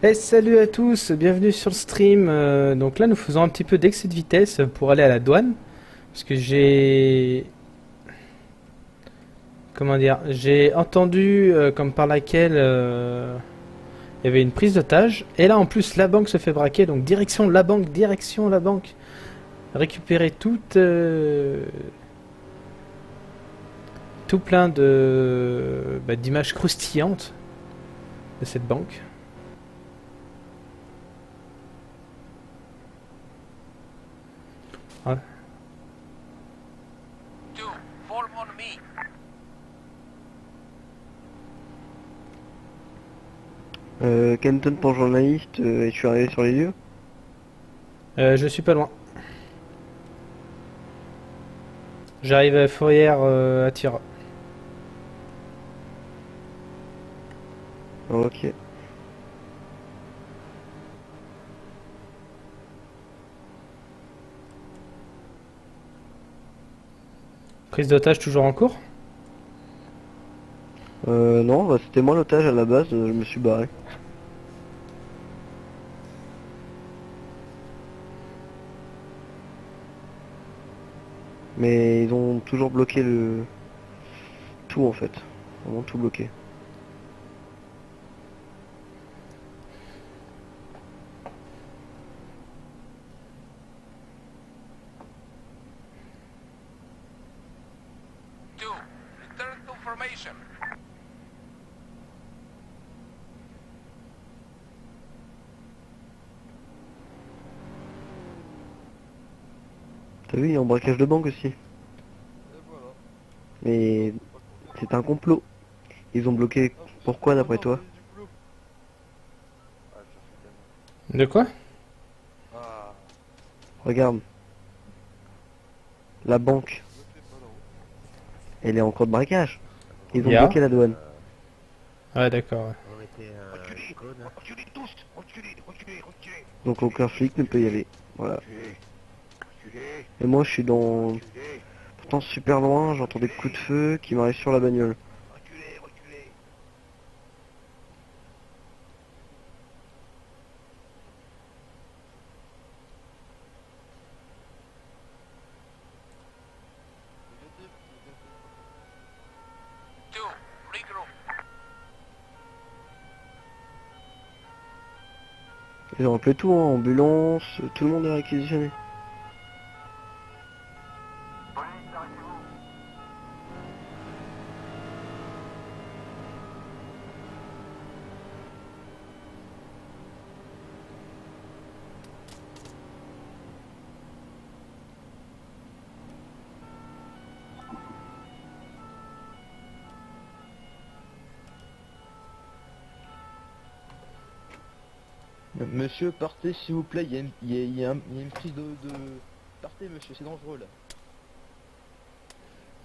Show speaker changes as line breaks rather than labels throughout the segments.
Et salut à tous, bienvenue sur le stream. Donc là, nous faisons un petit peu d'excès de vitesse pour aller à la douane. Parce que j'ai... Comment dire? J'ai entendu comme par laquelle il y avait une prise d'otage. Et là, en plus, la banque se fait braquer. Donc direction la banque, direction la banque. Récupérer tout plein d'images croustillantes de cette banque. Ouais.
Two, fall on me.
Kenton pour journaliste, et je suis arrivé sur les lieux.
Je suis pas loin. J'arrive à Fourrière à Tira.
Ok.
Prise d'otage toujours en cours?
Non, bah, c'était moi l'otage à la base, je me suis barré. Mais ils ont toujours bloqué le tout en fait. Vraiment tout bloqué.
Two, return to formation.
T'as vu, il y a un braquage de banque aussi. Mais c'est un complot. Ils ont bloqué. Pourquoi d'après toi?
De quoi?
Regarde, la banque, elle est en cours de braquage. Ils ont
Ya.
bloqué la douane.
Ouais, d'accord. Ouais.
Reculez tous, reculez.
Donc aucun flic ne peut y aller. Voilà.
Reculez,
Et moi je suis dans...
reculez,
Pourtant super loin, j'entends des coups de feu qui m'arrivent sur la bagnole.
reculez. Two, regroup.
Ils ont appelé tout, hein, ambulance, tout le monde est réquisitionné.
Monsieur, partez s'il vous plaît, il y a une prise de... Partez monsieur, c'est dangereux là.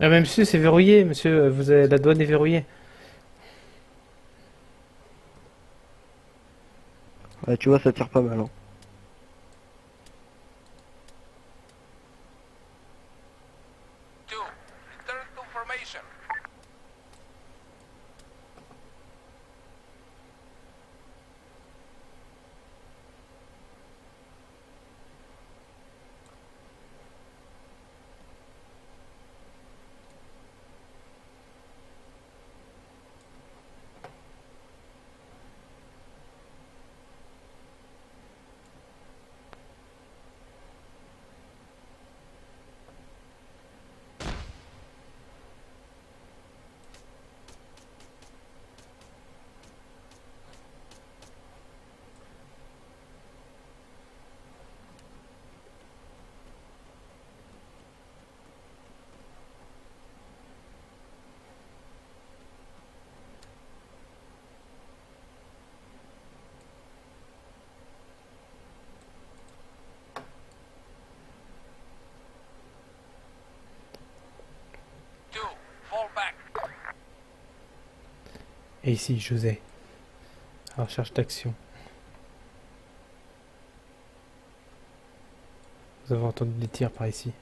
Ah, mais monsieur, c'est verrouillé, monsieur. La douane est verrouillée.
Ouais, tu vois, ça tire pas mal, hein.
Two, return to formation. Two, fall back.
Et ici, José. À la recherche d'action. Vous avez entendu des tirs par ici.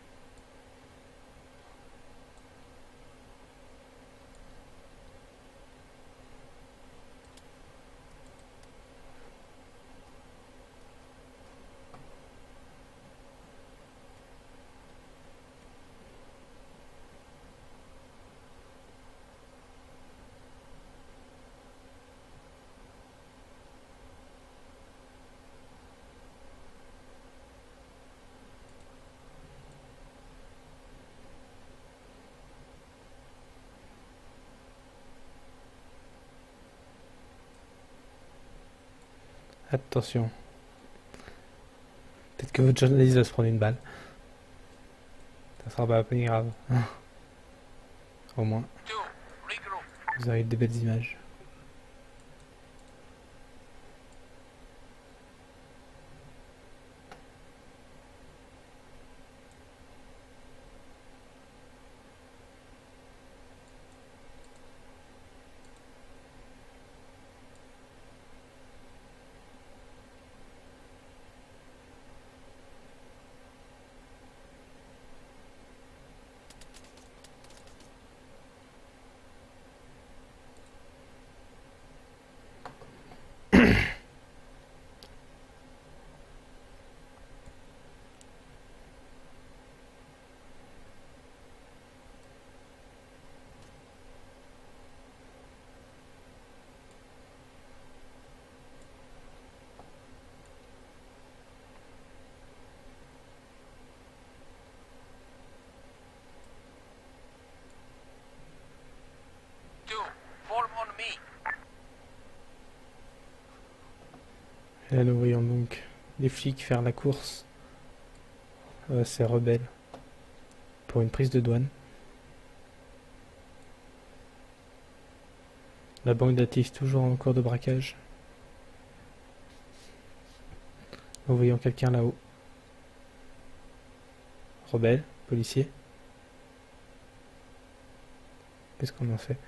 Attention. Peut-être que votre journaliste va se prendre une balle. Ça sera pas plus grave. Au moins,
2, regroup.
vous avez des belles images.
Two, form on me.
Et là, nous voyons donc les flics faire la course. Ces rebelles. Pour une prise de douane. La banque d'Atis toujours en cours de braquage. Nous voyons quelqu'un là-haut. Rebelle, policier. Qu'est-ce qu'on en fait?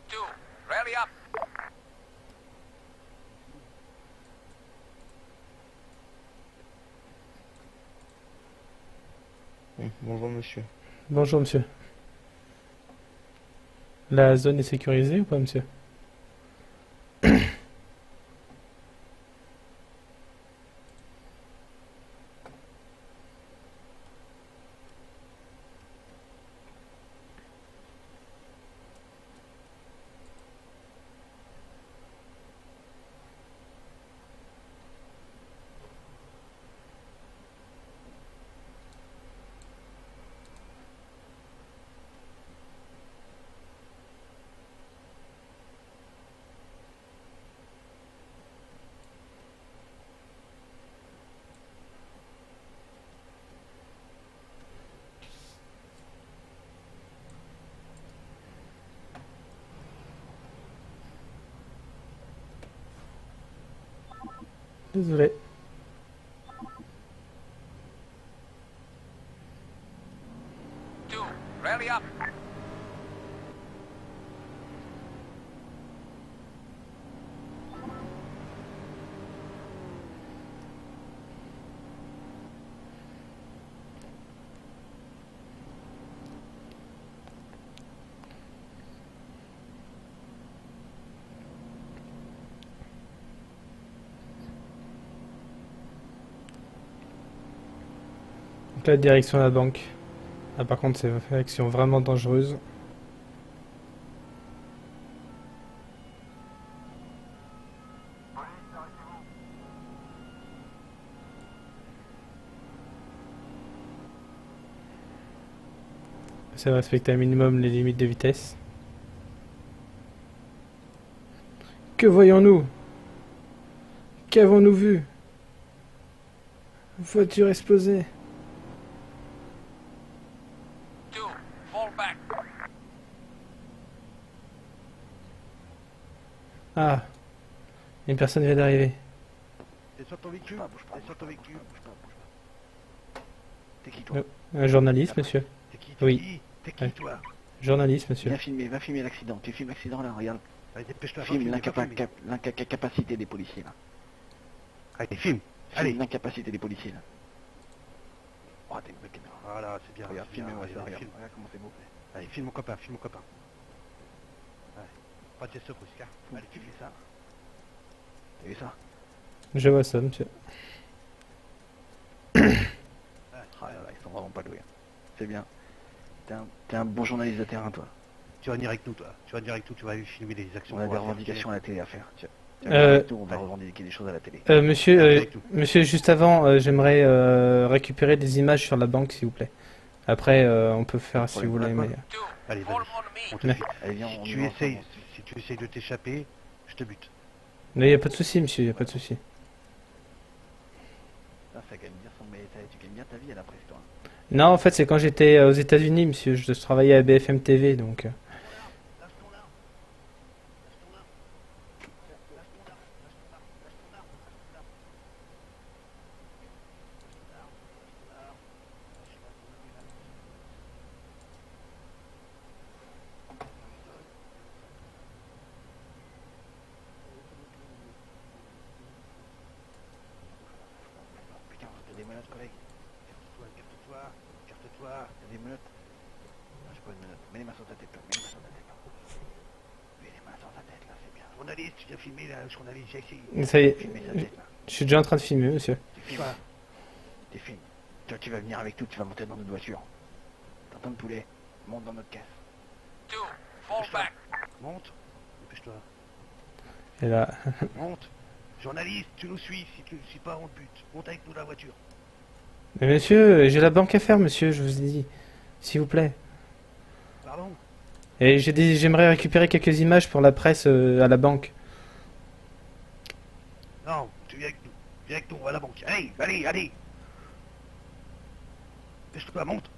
Two, rally up.
Bonjour monsieur.
Bonjour monsieur. La zone est sécurisée ou pas monsieur? Désolé.
Two, rally up.
Donc là, direction la banque. Ah, par contre, c'est une action vraiment dangereuse. C'est de respecter un minimum les limites de vitesse. Que voyons-nous? Qu'avons-nous vu? Voiture explosée.
Two, fall back.
Ah, une personne vient d'arriver.
T'es sur ton véhicule T'es sur ton véhicule T'es qui toi
Un journaliste, monsieur.
T'es qui
Oui.
T'es qui
Ouais.
toi
Journaliste, monsieur.
Va filmer l'accident. Tu filmes l'accident là, regarde.
Allez, dépêche-toi.
Filme
va filmer.
l'incapacité des policiers là.
Allez, filme.
Filme
Allez.
l'incapacité des policiers là. Oh, t'es une bonne caméra.
Voilà, c'est bien.
Regarde,
c'est bien,
filmez-moi
allez,
ça,
allez,
regarde.
filme.
Regarde comment c'est beau.
Allez, filme mon copain, filme mon copain. Ouais. Pas de secours, car. Allez, filme ça.
T'as vu ça
Je vois ça, monsieur.
Ah là là, ils sont vraiment pas doués. C'est bien. T'es un bon journaliste de terrain, toi.
Tu vas venir avec nous, toi. Tu vas venir avec nous, tu vas aller filmer les actions.
On a
qu'on
des
va faire.
revendications à la télé à faire. Tu vas
Euh,
venir avec nous, on va revendiquer des choses à la télé.
Monsieur,
Avec nous.
monsieur, juste avant, j'aimerais récupérer des images sur la banque, s'il vous plaît. Après, on peut faire si vous voulez, mais...
Two,
Allez,
form
vas-y.
on
On
me.
te
Mais-
suit.
Allez, viens,
Si
on y
tu
va
essayes,
ensemble.
si tu essayes de t'échapper, je te bute.
Mais il n'y a pas de souci, monsieur, il n'y a pas de souci.
Ah, ça gagne bien tu gagnes bien ta vie à la presse, toi.
Non, en fait, c'est quand j'étais aux États-Unis, monsieur. Je travaillais à BFM TV, donc...
Putain, t'as des menottes, collègue.
Carte-toi, carte-toi.
T'as des menottes. Non, j'ai pas de menottes. Mets les mains sur ta tête, là. Mets les mains sur ta tête, là. Mets les mains sur ta tête, là, c'est bien.
Journaliste, tu viens filmer la journaliste, j'ai essayé.
Ça y est,
Filmez sa tête, là.
je suis déjà en train de filmer, monsieur.
Tu filmes.
Quoi
Tu filmes. Toi, tu vas venir avec nous, tu vas monter dans notre voiture. T'entends le poulet? Monte dans notre caisse.
Two, fall back.
Monte. Dépêche-toi.
Et là...
Monte. Journaliste, tu nous suis. Si tu ne suis pas, on te bute. Monte avec nous dans la voiture.
Mais monsieur, j'ai la banque à faire, monsieur, je vous ai dit. S'il vous plaît.
Pardon.
Et j'aimerais récupérer quelques images pour la presse à la banque.
Non, tu viens avec nous. Viens avec nous, on va à la banque. Allez, allez, allez. Dépêche-toi, monte.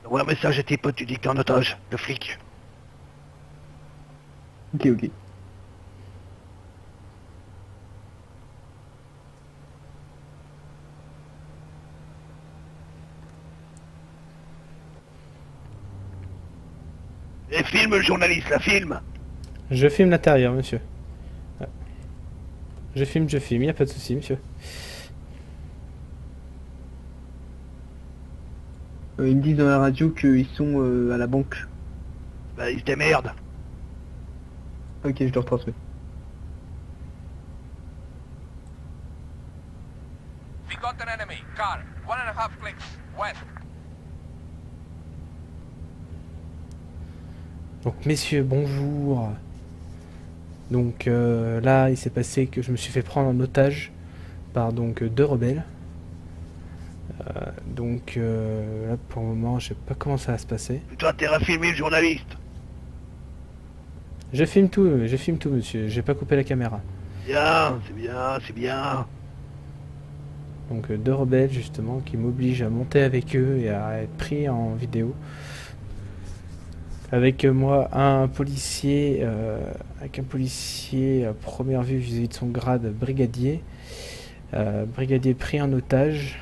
Envoie un message à tes potes, tu dis que t'es en otage, le flic.
Ok, ok.
Et filme le journaliste, la filme.
Je filme l'intérieur, monsieur. Ouais. Je filme, il n'y a pas de souci, monsieur.
Ils me disent dans la radio qu'ils sont à la banque.
Bah, ils se démerdent.
Ok, je leur transmets.
We got an enemy. Car, 1.5 clicks. West.
Donc, messieurs, bonjour. Donc, là, il s'est passé que je me suis fait prendre en otage par donc deux rebelles. Donc, là, pour le moment, je sais pas comment ça va se passer.
Plutôt intérêt à filmer le journaliste.
Je filme tout, monsieur. J'ai pas coupé la caméra.
Bien, c'est bien, c'est bien.
Donc, deux rebelles, justement, qui m'obligent à monter avec eux et à être pris en vidéo. Avec moi un policier, à première vue vis-à-vis de son grade brigadier, brigadier pris en otage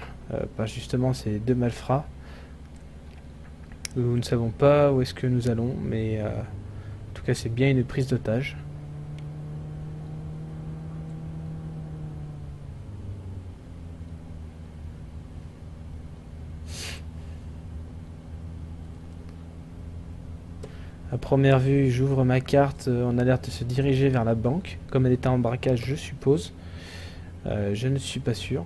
par justement ces deux malfrats. Nous ne savons pas où est-ce que nous allons, mais en tout cas c'est bien une prise d'otage. À première vue, j'ouvre ma carte, on a l'air de se diriger vers la banque. Comme elle était en braquage, je suppose. Je ne suis pas sûr.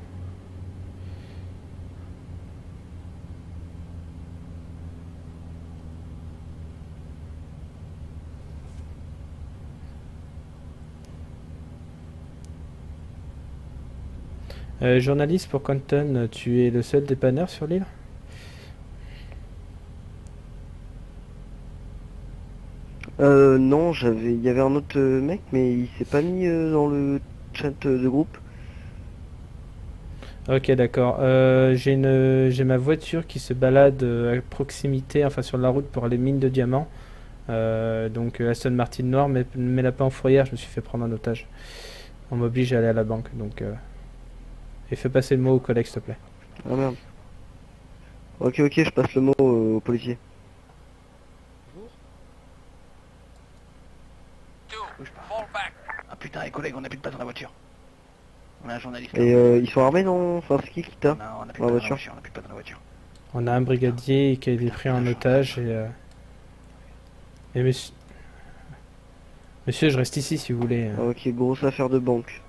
Journaliste pour Compton, tu es le seul dépanneur sur l'île?
Non, il y avait un autre mec, mais il s'est pas mis dans le chat de groupe.
Ok, d'accord. J'ai ma voiture qui se balade à proximité, enfin sur la route pour les mines de diamants. Donc Aston Martin noir, mais mets-la pas en fourrière, je me suis fait prendre en otage. On m'oblige à aller à la banque, donc... Et fais passer le mot au collègue, s'il te plaît.
Ah merde. Ok, ok, je passe le mot au policier.
Two,
Bouge pas.
fall back.
Ah putain, les collègues, on a plus de place dans la voiture. On a un journaliste.
Et ils sont armés, non? Enfin, c'est qui t'a?
On a plus de place
Dans la
dans la
voiture.
voiture, on a plus de place dans la voiture.
On a un brigadier qui a été pris en otage et Monsieur, je reste ici si vous voulez.
Ok, grosse affaire de banque.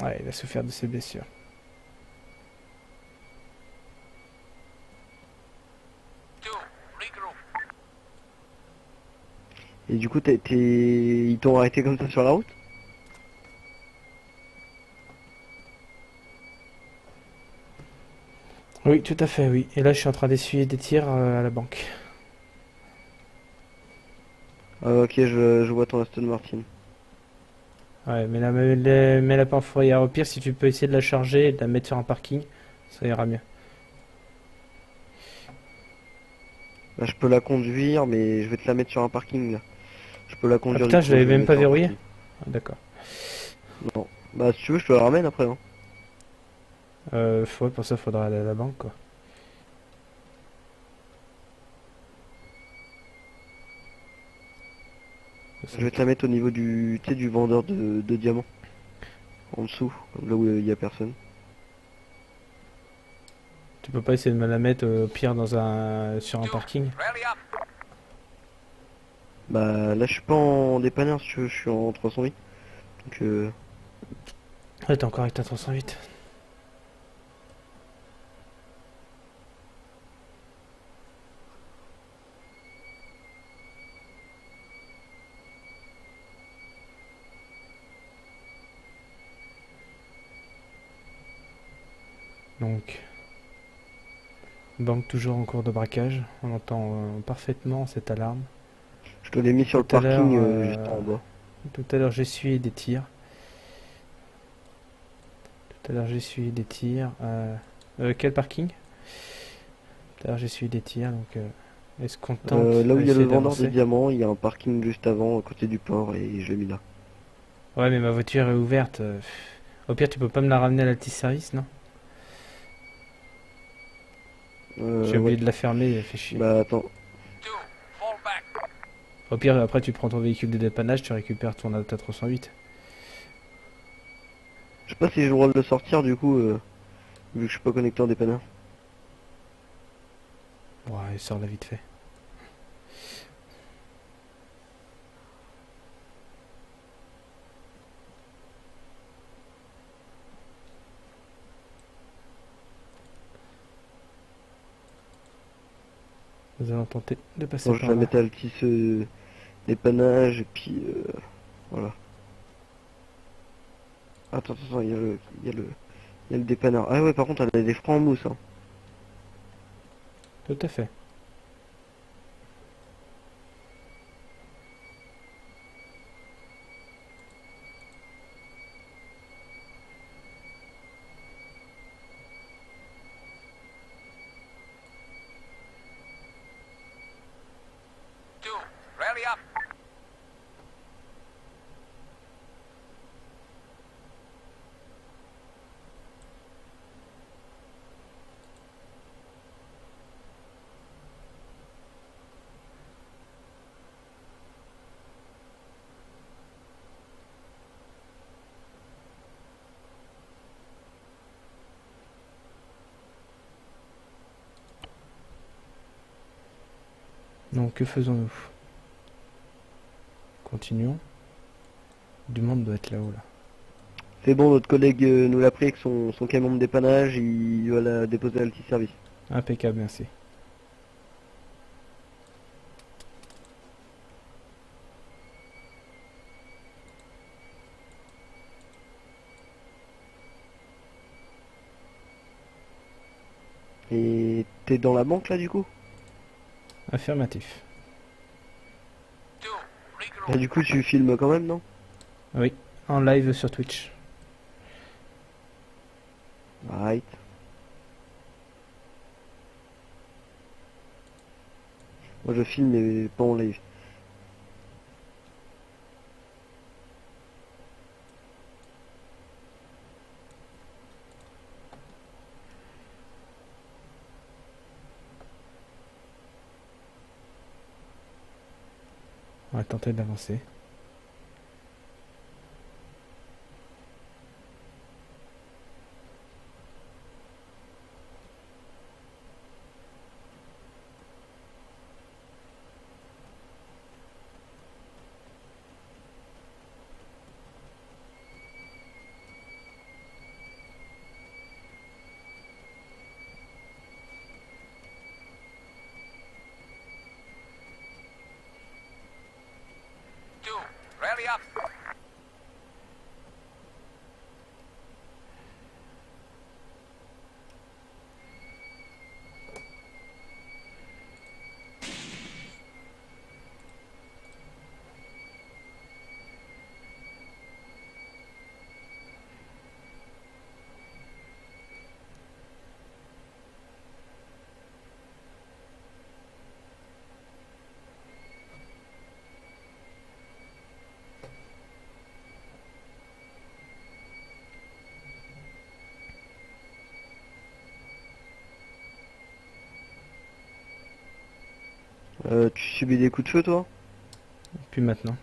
Ouais, il a souffert de ses blessures.
Two, regroup.
Et du coup, ils t'ont arrêté comme ça sur la route?
Oui, tout à fait, oui. Et là, je suis en train d'essuyer des tirs à la banque.
Ah, ok, je vois ton Aston Martin.
Ouais, mets-la pas en fourrière. Au pire, si tu peux essayer de la charger et de la mettre sur un parking, ça ira mieux.
Là, je peux la conduire, mais je vais te la mettre sur un parking, là. Je peux la
Ah
conduire
putain,
du
je
coup,
l'avais
vais la
même
mettre
pas
sur un
verrouillé.
parking.
Ah, d'accord.
Non. Bah, si tu veux, je te la ramène après, hein.
Ouais, pour ça, faudra aller à la banque, quoi.
Je vais te la mettre au niveau du, tu sais, du vendeur de diamants. En dessous, là où il y a personne.
Tu peux pas essayer de me la mettre au pire sur un
Two,
parking?
rally up.
Bah, là, je suis pas en dépanneur, si tu veux, je suis en 308. Donc,
Ouais, t'es encore avec ta 308. Donc, banque toujours en cours de braquage. On entend parfaitement cette alarme.
je te l'ai mis sur le
Tout à l'heure,
parking, juste en bas.
Tout à l'heure, j'ai essuyé des tirs. Tout à l'heure, j'ai essuyé des tirs. Quel parking? Tout à l'heure, j'ai essuyé des tirs, donc est-ce qu'on tente
Là où il y a le
d'essayer
vendeur de
d'avancer?
diamants, il y a un parking juste avant, à côté du port, et je l'ai mis là.
Ouais, mais ma voiture est ouverte. Au pire, tu peux pas me la ramener à l'altis-service, non? J'ai
Ouais.
oublié de la fermer, elle fait chier.
Bah, attends.
Two, fall back.
Au pire, après, tu prends ton véhicule de dépannage, tu récupères ta 308.
Je sais pas si j'ai le droit de le sortir, du coup, vu que je suis pas connecté en dépanneur.
Ouais, sors-la vite fait. Nous allons tenter de passer
Bon, je
par
vais la
là.
mettre à Altis dépannage, et puis, voilà. Attends, il y a le dépanneur. Ah ouais, par contre, elle a des freins en mousse, hein.
Tout à fait.
Two, rally up.
Donc, que faisons-nous? Continuons. Du monde doit être là-haut, là.
C'est bon, notre collègue nous l'a pris avec son camion de dépannage, il va la déposer à Altis Service.
Impeccable, merci.
Et t'es dans la banque, là, du coup?
Affirmatif.
Two,
Ah,
regroup.
du coup, tu filmes quand même, non?
Oui, en live sur Twitch.
Right. Moi je filme mais pas en live.
On va tenter d'avancer.
Two, rally up.
Tu subis des coups de feu toi?
Puis maintenant.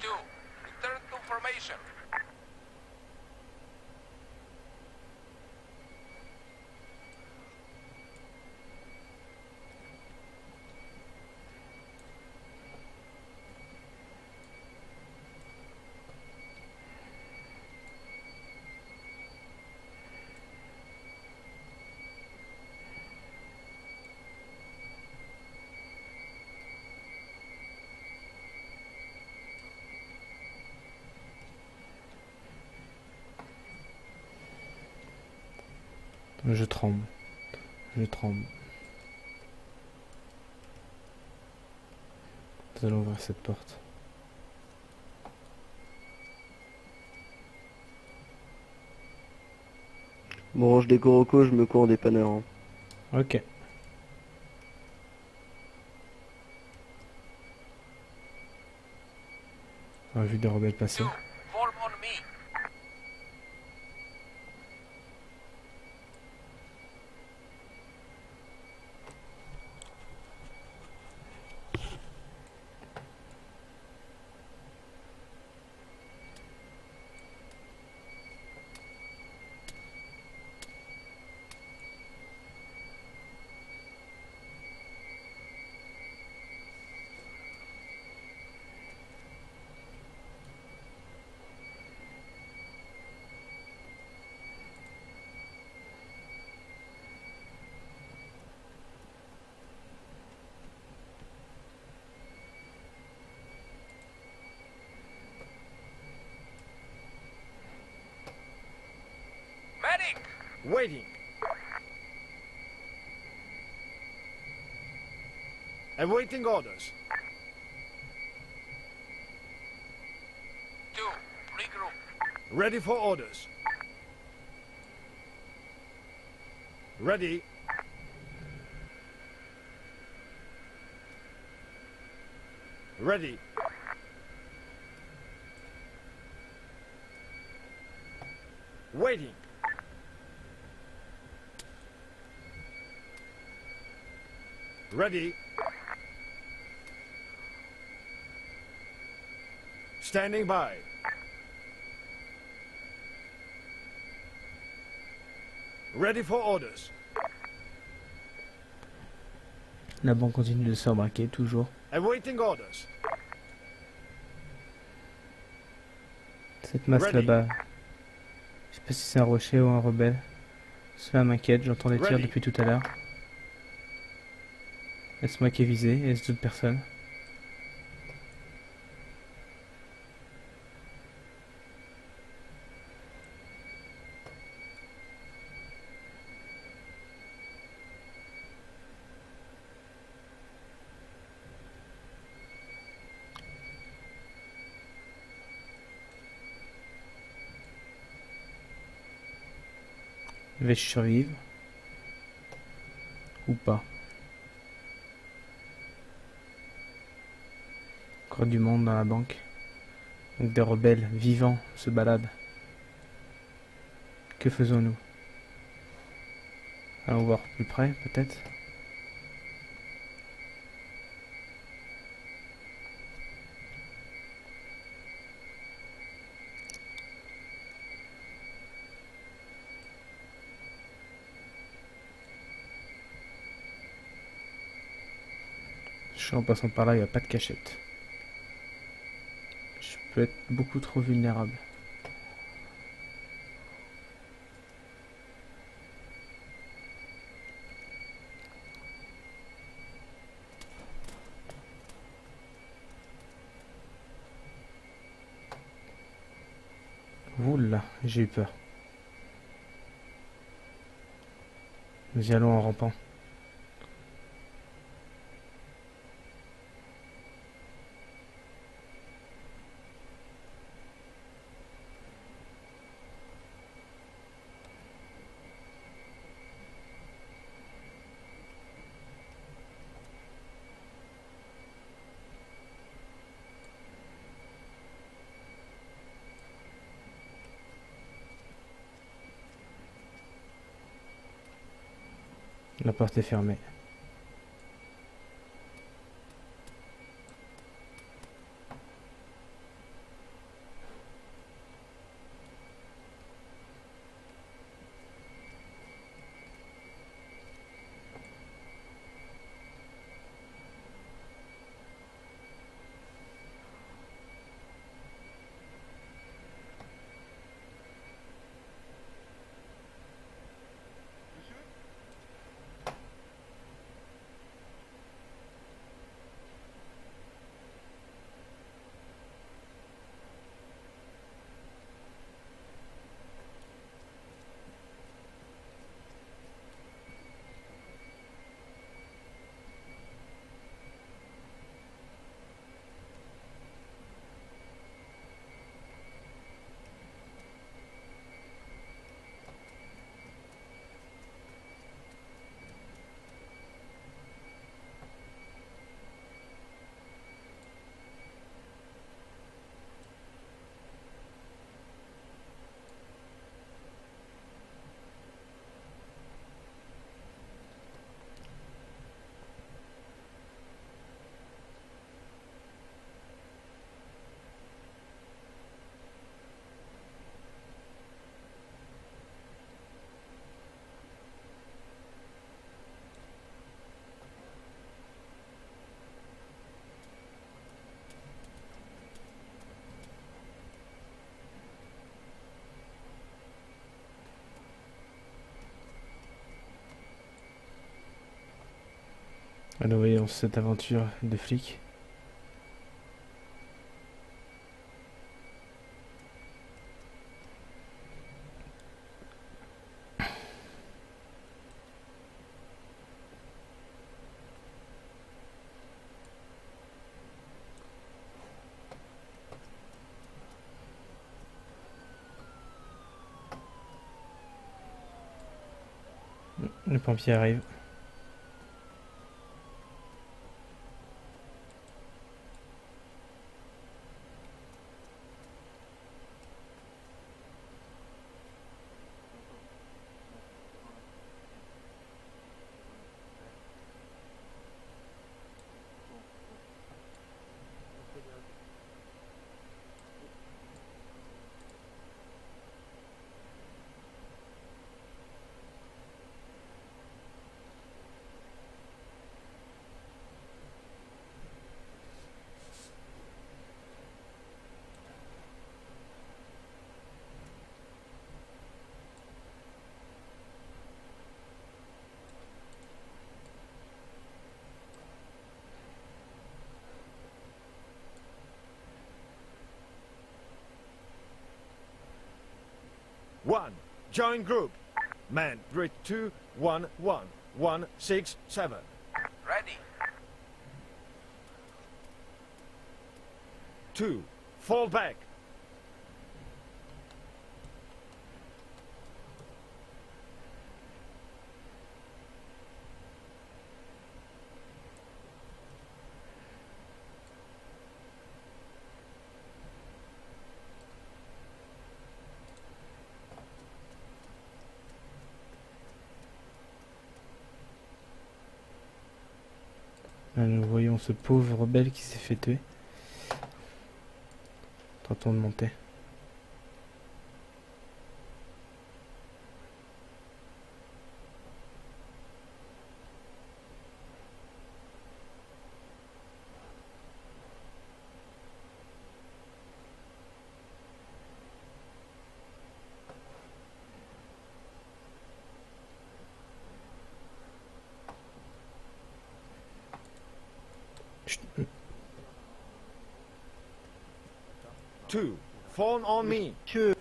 Two, return to formation.
Je tremble. Je tremble. Nous allons ouvrir cette porte.
Bon, range des corocos, je me cours en dépanneur. Hein.
Ok. On a vu des rebelles passer.
Two, form on me. Medic!
Waiting. Awaiting orders.
Two, regroup.
Ready for orders. Ready. Ready. Waiting. Ready. Standing by. Ready for orders.
La banque continue de s'embarquer, toujours.
Awaiting orders.
Cette masse
Ready.
là-bas. Je sais pas si c'est un rocher ou un rebelle. Cela m'inquiète, j'entends des tirs
Ready.
depuis tout à l'heure. Est-ce moi qui ai visé? Est-ce d'autres personnes? Vais-je survivre? Ou pas? Encore du monde dans la banque. Donc des rebelles vivants se baladent. Que faisons-nous? Allons voir plus près, peut-être. Je suis en passant par là, il n'y a pas de cachette. Je peux être beaucoup trop vulnérable. Oula, j'ai eu peur. Nous y allons en rampant. La porte est fermée. Alors voyons cette aventure de flic. Le pompier arrive.
One. Join group. Man, grid 211167.
Ready.
2. Fall back.
Là, nous voyons ce pauvre rebelle qui s'est fait tuer. Tentons de monter. Chut.
2. Fall on me.
Monsieur,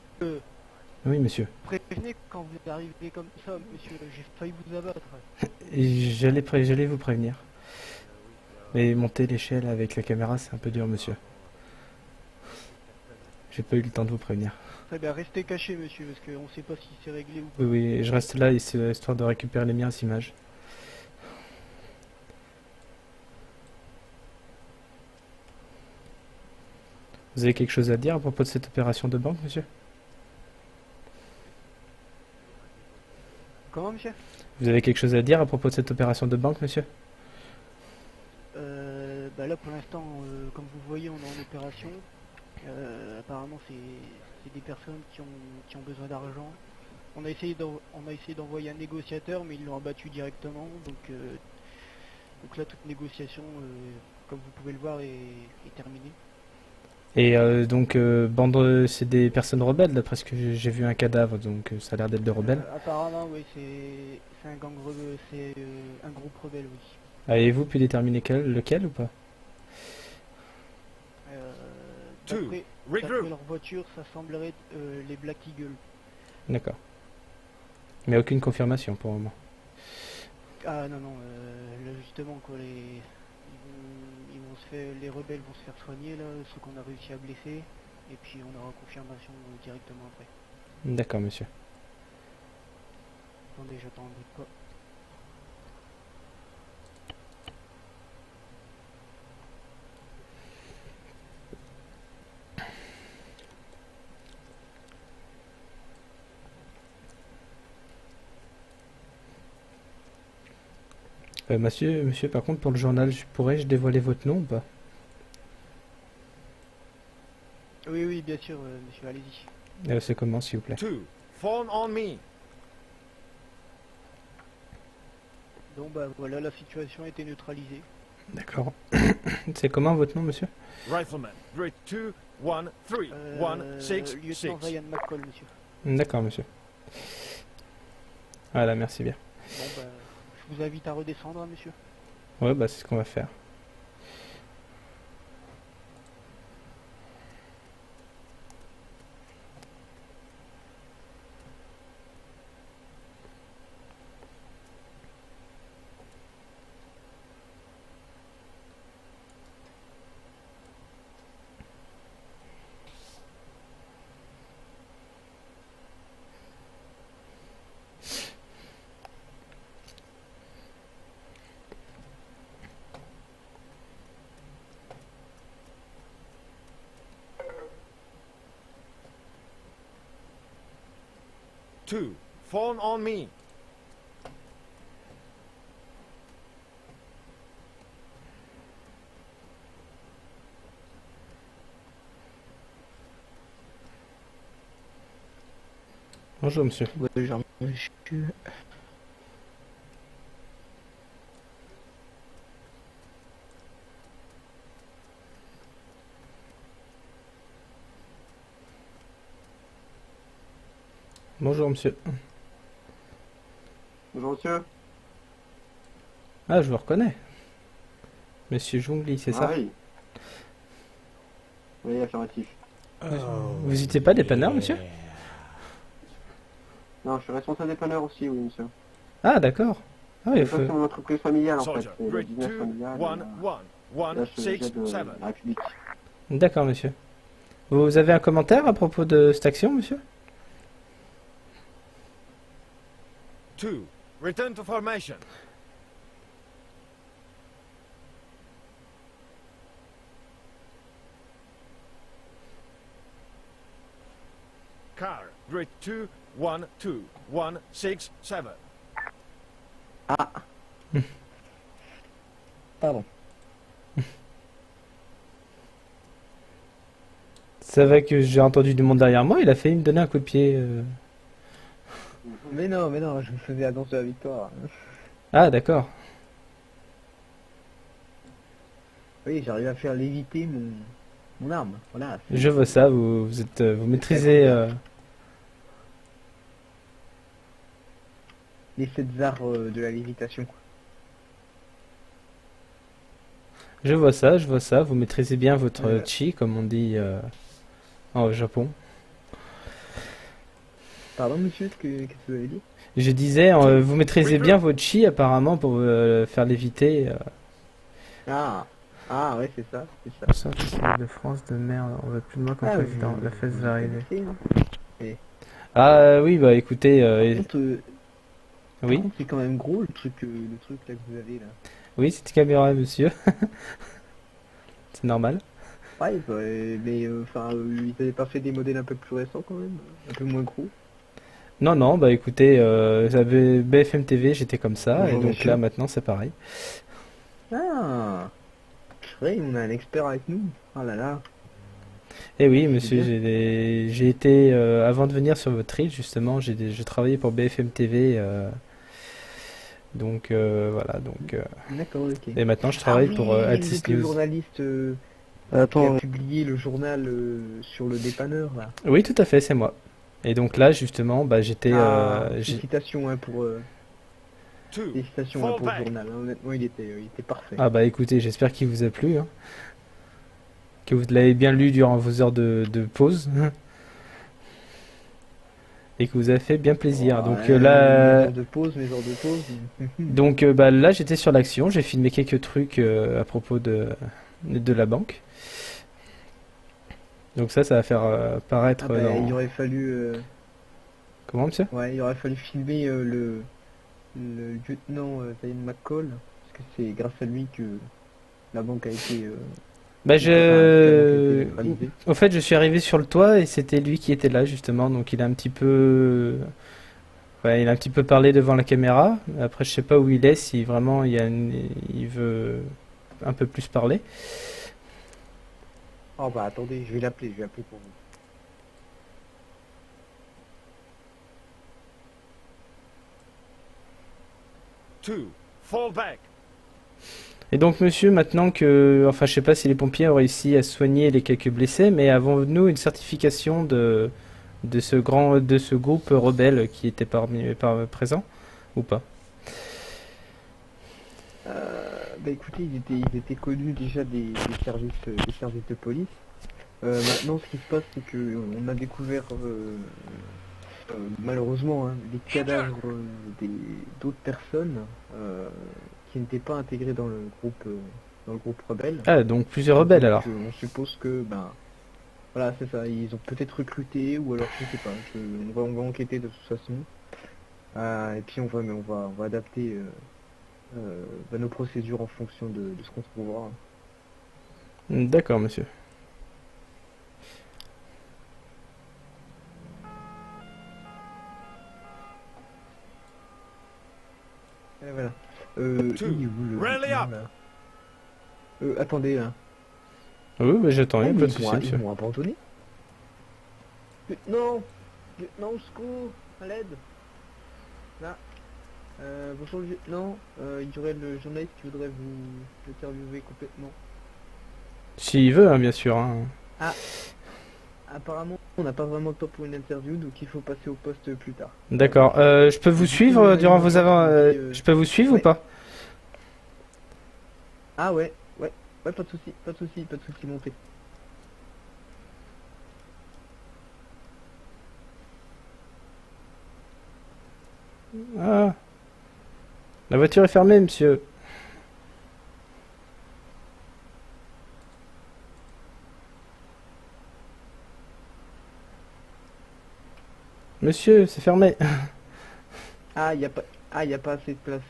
Oui, monsieur.
prévenez quand vous arrivez comme ça, monsieur, j'ai failli vous abattre.
Et j'allais vous prévenir. Mais monter l'échelle avec la caméra, c'est un peu dur, monsieur. J'ai pas eu le temps de vous prévenir.
Très bien, restez caché, monsieur, parce qu'on sait pas si c'est réglé ou pas.
Oui, oui, je reste là histoire de récupérer les miennes images. Vous avez quelque chose à dire à propos de cette opération de banque, monsieur?
Comment, monsieur?
Vous avez quelque chose à dire à propos de cette opération de banque, monsieur?
Bah là, pour l'instant, comme vous voyez, on est en opération. Apparemment, c'est des personnes qui ont besoin d'argent. On a essayé d'envoyer un négociateur, mais ils l'ont abattu directement. Donc là, toute négociation, comme vous pouvez le voir, est terminée.
Et donc, bande, c'est des personnes rebelles, d'après ce que j'ai vu un cadavre, donc ça a l'air d'être des rebelles.
Apparemment, oui, c'est un gang c'est un groupe rebelle, oui.
Avez-vous pu déterminer lequel ou pas?
Two.
D'après
Regroup.
leur voiture, ça semblerait les Black Eagle.
D'accord. Mais aucune confirmation pour le moment.
Ah non, non, là justement, quoi, les rebelles vont se faire soigner, là, ceux qu'on a réussi à blesser, et puis on aura confirmation directement après.
D'accord, monsieur.
Attendez, j'attends un bout de quoi.
Monsieur, par contre, pour le journal, pourrais-je dévoiler votre nom ou pas?
Oui, oui, bien sûr, monsieur, allez-y.
C'est comment, s'il vous plaît?
2. Fall on me.
Donc bah voilà, la situation a été neutralisée.
D'accord. C'est comment votre nom, monsieur?
Rifleman. Grid 2, 1, 3, 1, 6,
Lieutenant
6.
Ryan McCall, monsieur.
D'accord, monsieur. Voilà, merci bien.
Bon bah, je vous invite à redescendre, hein, monsieur.
Ouais, bah c'est ce qu'on va faire.
Two. Fall on me.
Bonjour, monsieur.
Bonjour, monsieur.
Bonjour, monsieur.
Bonjour, monsieur.
Ah, je vous reconnais. Monsieur Jungli, c'est ça?
oui. Oui, affirmatif.
Vous n'étiez pas dépanneur, monsieur?
Non, je suis responsable dépanneur aussi, oui, monsieur.
Ah, d'accord. Ah oui,
Ça, c'est mon entreprise familiale, en fait.
Soldier.
C'est le
Grid
business
2,
familial.
1, 1,
Là,
1,
je
6,
jette
7.
la République.
D'accord, monsieur. Vous avez un commentaire à propos de cette action, monsieur?
2. Return to formation. Car. Grid 2, 1, 2, 1, 6, 7.
Ah. Pardon.
Ça va que j'ai entendu du monde derrière moi, il a failli me donner un coup de pied.
Mais non, je me faisais la danse de la victoire.
Ah, d'accord.
Oui, j'arrive à faire léviter mon arme. Voilà.
Je vois ça, vous maîtrisez...
Les 7 arts de la lévitation.
Je vois ça, vous maîtrisez bien votre chi, comme on dit au Japon.
Pardon, monsieur, qu'est-ce que vous avez dit?
Je disais, vous maîtrisez bien votre chi, apparemment, pour faire léviter...
Ah, ouais, c'est ça.
Ça, c'est de France de merde, on veut plus de moi comme président, la fête va arriver. Ah oui, bah écoutez...
Par contre,
oui,
c'est quand même gros le truc là que vous avez là.
oui, c'est une caméra, monsieur. C'est normal.
Ouais, bah, mais enfin, ils avaient pas fait des modèles un peu plus récents quand même, un peu moins gros.
Non, non, bah écoutez, j'avais BFM TV, j'étais comme ça,
Bonjour,
et donc
monsieur.
là, maintenant, c'est pareil.
Ah, ouais, on a un expert avec nous. Oh là là.
Et oui, monsieur,
bien.
j'ai été, avant de venir sur votre île, justement, j'ai travaillé pour BFM TV, donc voilà, donc...
D'accord, ok.
et maintenant, je travaille pour
vous
Altis
êtes le
News.
journaliste qui
Attends,
a publié le journal sur le dépanneur là.
Oui, tout à fait, c'est moi. Et donc là, justement, bah j'étais...
Félicitations pour
Two.
félicitations
Fall
pour le
back.
journal. Hein. Honnêtement, il était parfait.
Ah bah écoutez, j'espère qu'il vous a plu, hein. Que vous l'avez bien lu durant vos heures de pause. Et que vous avez fait bien plaisir. Donc
Ouais,
là...
mes heures de pause.
Donc bah, là j'étais sur l'action, j'ai filmé quelques trucs à propos de la banque. Donc ça va faire paraître
Ah bah,
dans...
il aurait fallu
Comment, monsieur?
il aurait fallu filmer le lieutenant Ian McCall parce que c'est grâce à lui que la banque a été
Bah
enfin, que la banque a été réalisée.
Au fait, je suis arrivé sur le toit et c'était lui qui était là justement, donc il a un petit peu... Ouais, il a un petit peu parlé devant la caméra. Après, je sais pas où il est, si vraiment il veut un peu plus parler.
Oh bah attendez, je vais l'appeler pour vous.
Two. Fall back.
Et donc, monsieur, maintenant que... Enfin, je sais pas si les pompiers ont réussi à soigner les quelques blessés, mais avons-nous une certification de ce groupe rebelle qui était présent ou pas?
Bah écoutez, ils étaient connus déjà des services de police. Maintenant, ce qui se passe, c'est que on a découvert malheureusement hein, des cadavres d'autres personnes qui n'étaient pas intégrées dans le groupe rebelle.
Ah, donc plusieurs rebelles alors.
Donc, on suppose que ben voilà, c'est ça. Ils ont peut-être recruté ou alors je sais pas. On va enquêter de toute façon. Et puis on va adapter nos procédures en fonction de ce qu'on trouvera.
D'accord, monsieur.
Et voilà.
Two.
Il est où, le
Rally
lieutenant,
up.
là attendez là.
Oui, bah, j'attends,
Ah,
pas
mais
de
ils
souci,
m'ont
monsieur.
abandonné. Lieutenant, au secours, à l'aide. Là. Bonjour lieutenant, il y aurait le journaliste qui voudrait vous interviewer complètement.
S'il veut, hein, bien sûr, hein.
Apparemment, on n'a pas vraiment le temps pour une interview, donc il faut passer au poste plus tard.
D'accord. Je peux vous suivre durant vos avant... je peux vous suivre ou
ouais.
pas?
Ah ouais, pas de souci, montez.
Ah. La voiture est fermée, monsieur. Monsieur, c'est fermé.
Y a pas assez de place,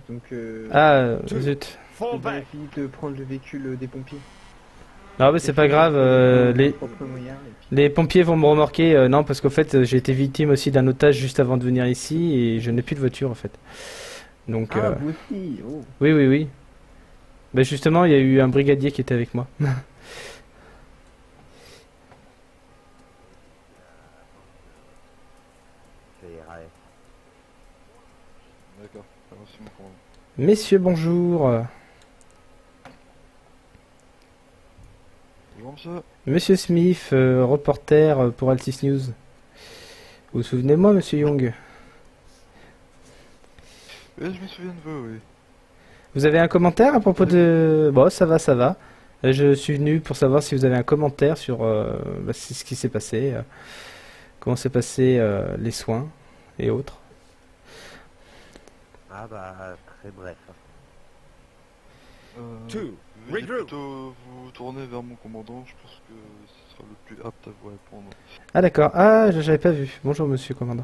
donc
Ah, zut.
je
Fall
vais
back.
essayer de prendre le véhicule des pompiers.
Non, mais c'est pas grave. Les pompiers vont me remorquer. Non, parce qu'en fait, j'ai été victime aussi d'un otage juste avant de venir ici et je n'ai plus de voiture en fait. Donc,
Vous aussi, oh.
oui, oui, oui. Ben justement, il y a eu un brigadier qui était avec moi.
D'accord, alors c'est mon commandant.
Messieurs, bonjour.
Bonjour monsieur.
Monsieur Smith, reporter pour Altis News. Vous vous souvenez de moi, monsieur Young?
Oui, je me souviens de vous, oui.
Vous avez un commentaire à propos de... Bon, ça va, ça va. Je suis venu pour savoir si vous avez un commentaire sur ce qui s'est passé, comment s'est passé les soins et autres.
Ah bah, très bref.
Two.
Veuillez
Regroup.
plutôt vous tourner vers mon commandant, je pense que ce sera le plus apte à vous répondre.
Ah d'accord, ah j'avais pas vu. Bonjour monsieur commandant.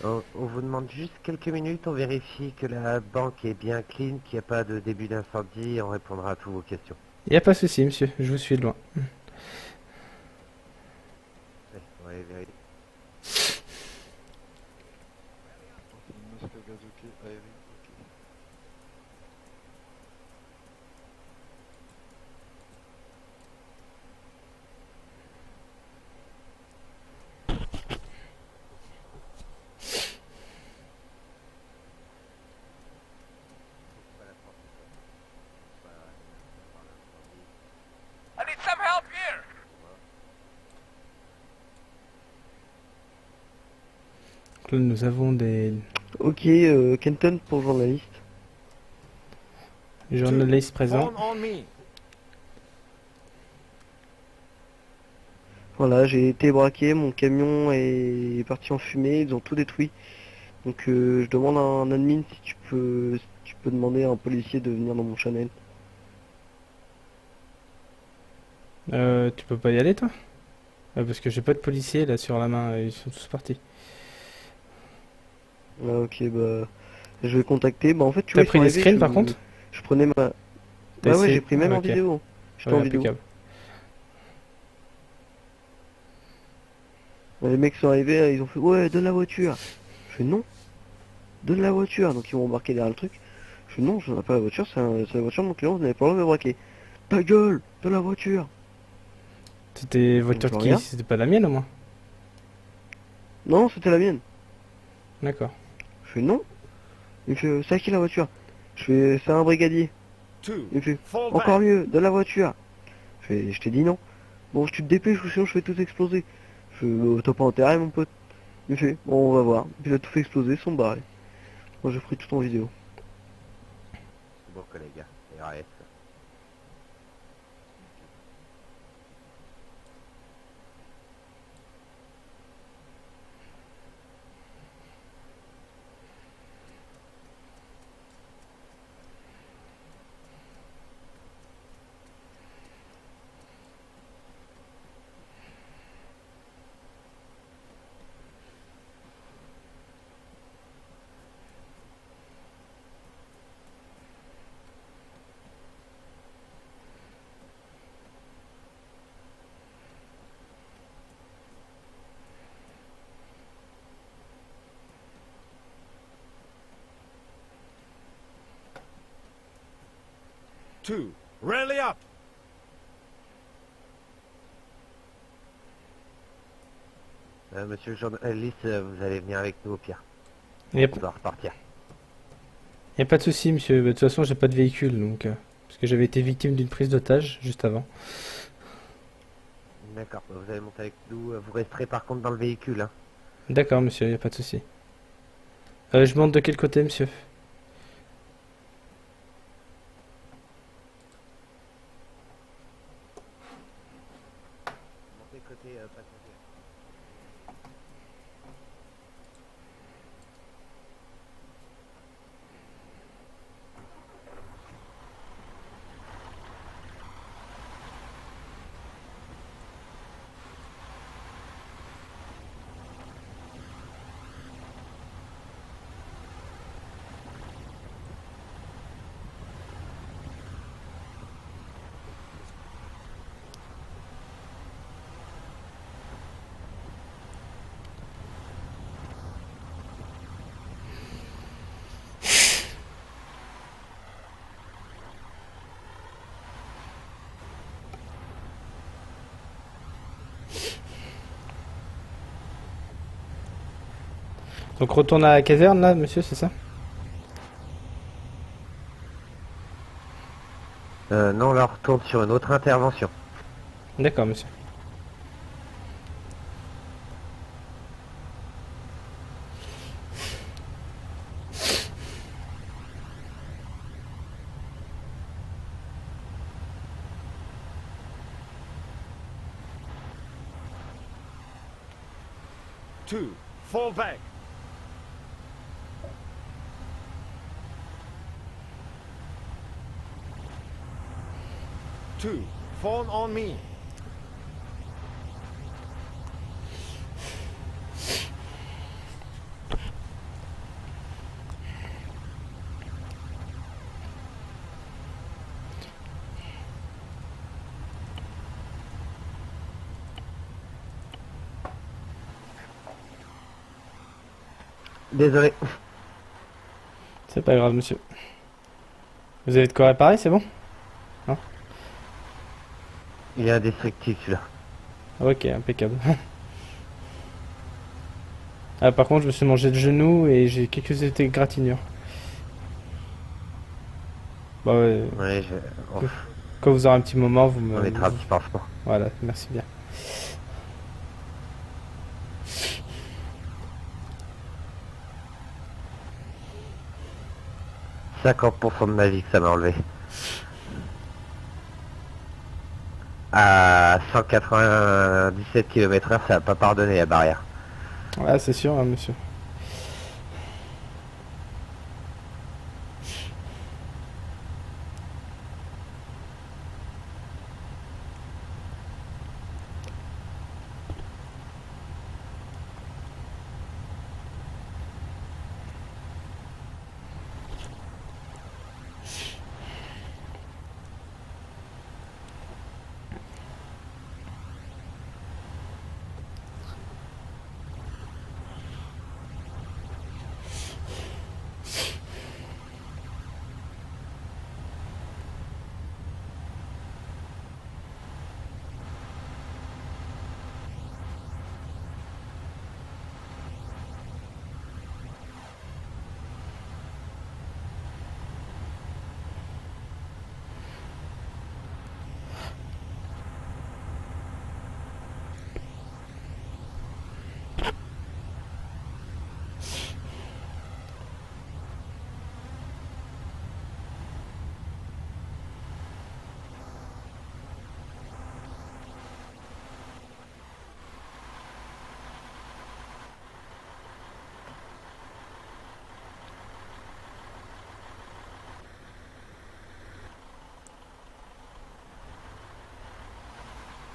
On vous demande juste quelques minutes, on vérifie que la banque est bien clean, qu'il n'y a pas de début d'incendie, et on répondra à toutes vos questions.
Il n'y a pas de souci monsieur, je vous suis de loin.
Ouais, vérifier.
Masque à gaz ok, aérien ok.
I need some help here.
Là, nous avons des
Ok, Kenton pour journaliste.
journalistes présents.
On me.
Voilà, j'ai été braqué, mon camion est parti en fumée, ils ont tout détruit. Donc je demande à un admin si tu peux demander à un policier de venir dans mon channel.
Tu peux pas y aller toi? Parce que j'ai pas de policiers là sur la main, ils sont tous partis.
Ah, ok, bah je vais contacter. Bah en fait, tu
T'as
vois,
pris
ils
les
sont arrivés,
screens par contre?
Je prenais ma...
T'as
Bah ouais,
essayé-
j'ai pris même
Ah,
en
ok.
vidéo. J'étais
Ouais,
en vidéo.
impeccable.
Les mecs sont arrivés, ils ont fait ouais, donne la voiture. Je fais non, donne la voiture. Donc ils m'ont embarqué derrière le truc. Je fais non, je donne pas la voiture, c'est la voiture de mon client, vous n'avez pas le droit de me braquer. Ta gueule, donne la voiture.
C'était voiture
peux
de qui?
rien.
C'était pas la mienne au moins?
Non, c'était la mienne.
D'accord.
Je fais non. Il me fait c'est à qui la voiture? Je fais c'est un brigadier.
Two.
Il me fait
Fall
encore
back.
mieux, donne la voiture. Je t'ai dit non. Bon, tu te dépêches ou sinon je fais tout exploser. Je fais t'as pas intérêt mon pote. Il me fait bon on va voir. Puis il a tout fait exploser, ils sont barrés. Moi j'ai pris tout en vidéo.
Bon collègue, RAS.
Two. Rally up.
Monsieur le journaliste, vous allez venir avec nous au pire.
Il y a,
On doit repartir.
y a pas de souci monsieur. De toute façon j'ai pas de véhicule donc parce que j'avais été victime d'une prise d'otage juste avant.
D'accord, vous allez monter avec nous, vous resterez par contre dans le véhicule. Hein.
D'accord monsieur, y a pas de souci. Je monte de quel côté monsieur?
Montez côté passager.
Donc retourne à la caserne là, monsieur, c'est ça?
Non, là, on retourne sur une autre intervention.
D'accord, monsieur.
Two, fall back. Two, fall on me.
Désolé.
C'est pas grave, monsieur. Vous avez de quoi réparer, c'est bon?
Il est indestructible celui-là.
Ok, impeccable. Ah, par contre, je me suis mangé le genou et j'ai quelques égratignures. Bah ouais,
Ouais,
quand vous aurez un petit moment, vous
on
me...
mettra un petit pansement.
Voilà, merci bien.
« 50% de ma vie que ça m'a enlevé. » À 197 km/h, ça va pas pardonner la barrière.
Ouais, c'est sûr, hein, monsieur.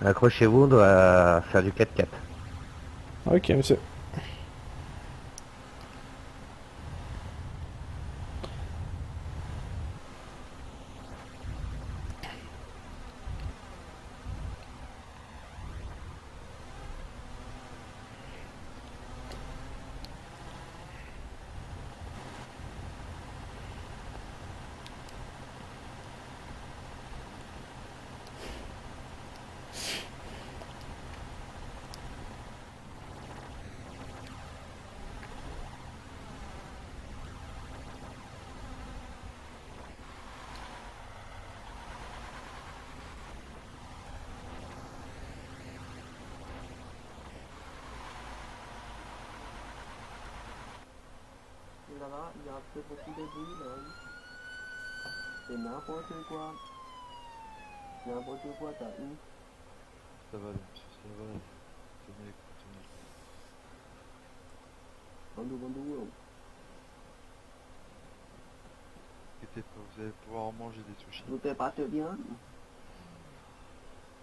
Accrochez-vous, on doit faire du 4x4.
Ok, monsieur.
Là, il y a un peu beaucoup de bruit là. C'est n'importe quoi. N'importe quoi, t'as eu.
Ça va aller, monsieur, ça va aller. Tenez, tenez.
Bandou, bandou, wow.
Inquiétez pas, vous allez pouvoir en manger des sushis.
Tout est parti bien.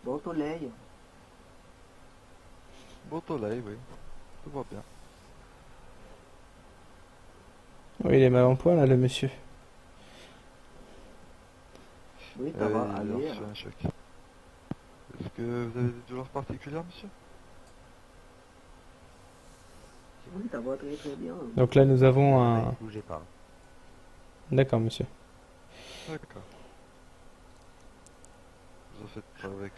Bon soleil.
Bon soleil, oui. Tout va bien.
Oui, il est mal en point là, le monsieur.
Oui, ça va
Il a
aller.
reçu un choc. Est-ce que vous avez des douleurs particulières, monsieur?
Oui, ça va très très bien.
Donc là, nous avons un...
Ouais, bougez pas.
D'accord, monsieur.
D'accord. Vous en faites pas avec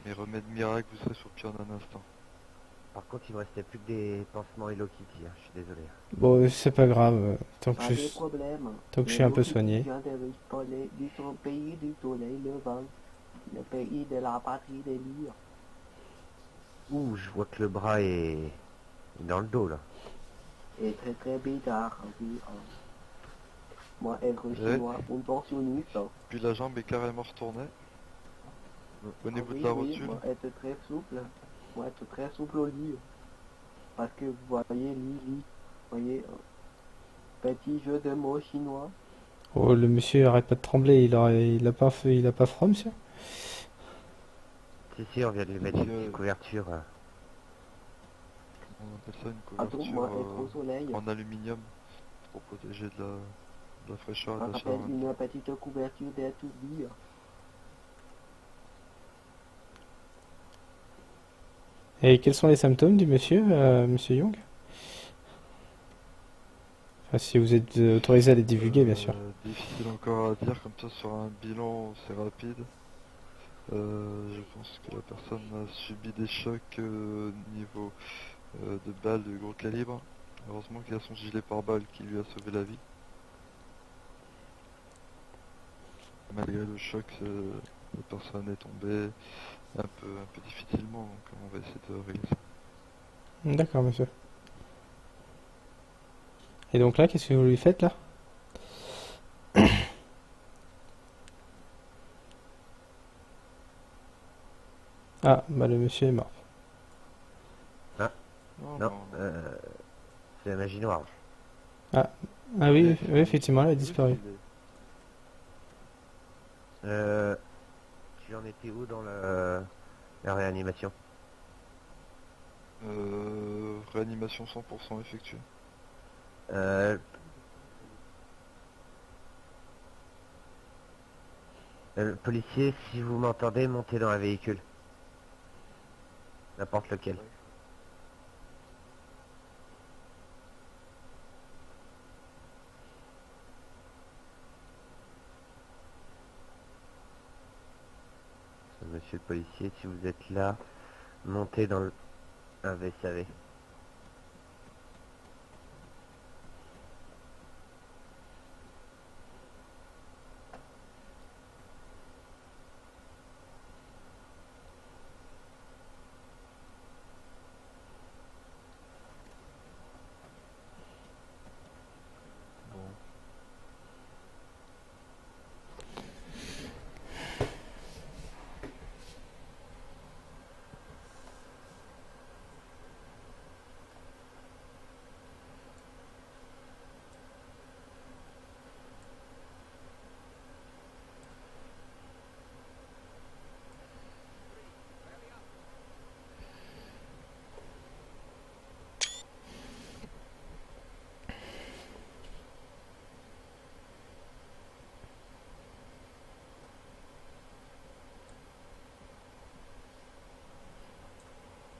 mes remèdes miracles, vous serez sur pied en un instant.
Par contre, il me restait plus que des pansements Hello Kitty, hein, je suis désolé.
Bon, c'est pas grave, tant que
Pas
je,
de problème.
tant que je suis un peu
Hello Kitty
soigné.
vient de son pays du soleil levant, le pays de la patrie des lyres.
Ouh, je vois que le bras est dans le dos là.
Et très très bizarre, oui. Moi, être
Ouais.
chinois, un pensionniste.
Puis la jambe est carrément retournée. Au niveau
oui,
de la
oui,
rotule.
moi, être très souple. Moi, être très souple au lit. Parce que vous voyez, lit. Vous voyez, petit jeu de mots chinois.
Oh, le monsieur arrête pas de trembler, il a pas fait, il a pas froid, monsieur?
Si, on vient de lui mettre une
Euh,
petite couverture.
On appelle ça une
Attends,
couverture
moi, être au soleil.
en aluminium pour protéger de la fraîcheur
Ça
et de la
s'appelle
chaleur.
une petite couverture d'être vie.
Et quels sont les symptômes du monsieur, monsieur Young? Enfin, si vous êtes autorisé à les divulguer, bien sûr.
Difficile encore à dire, comme ça sur un bilan c'est rapide. Je pense que la personne a subi des chocs niveau de balles de gros calibre. Heureusement qu'il a son gilet pare-balles qui lui a sauvé la vie. Malgré le choc, la personne est tombée un peu difficilement, donc on va essayer de régler ça.
D'accord, monsieur. Et donc là, qu'est-ce que vous lui faites là? Ah, bah le monsieur est mort.
Non, c'est la magie noire.
Ah oui, oui, effectivement, elle a disparu.
Tu en étais où dans la réanimation?
Réanimation 100% effectuée.
Policier, si vous m'entendez, montez dans un véhicule. N'importe lequel. Monsieur le policier, si vous êtes là, montez dans un VSAV.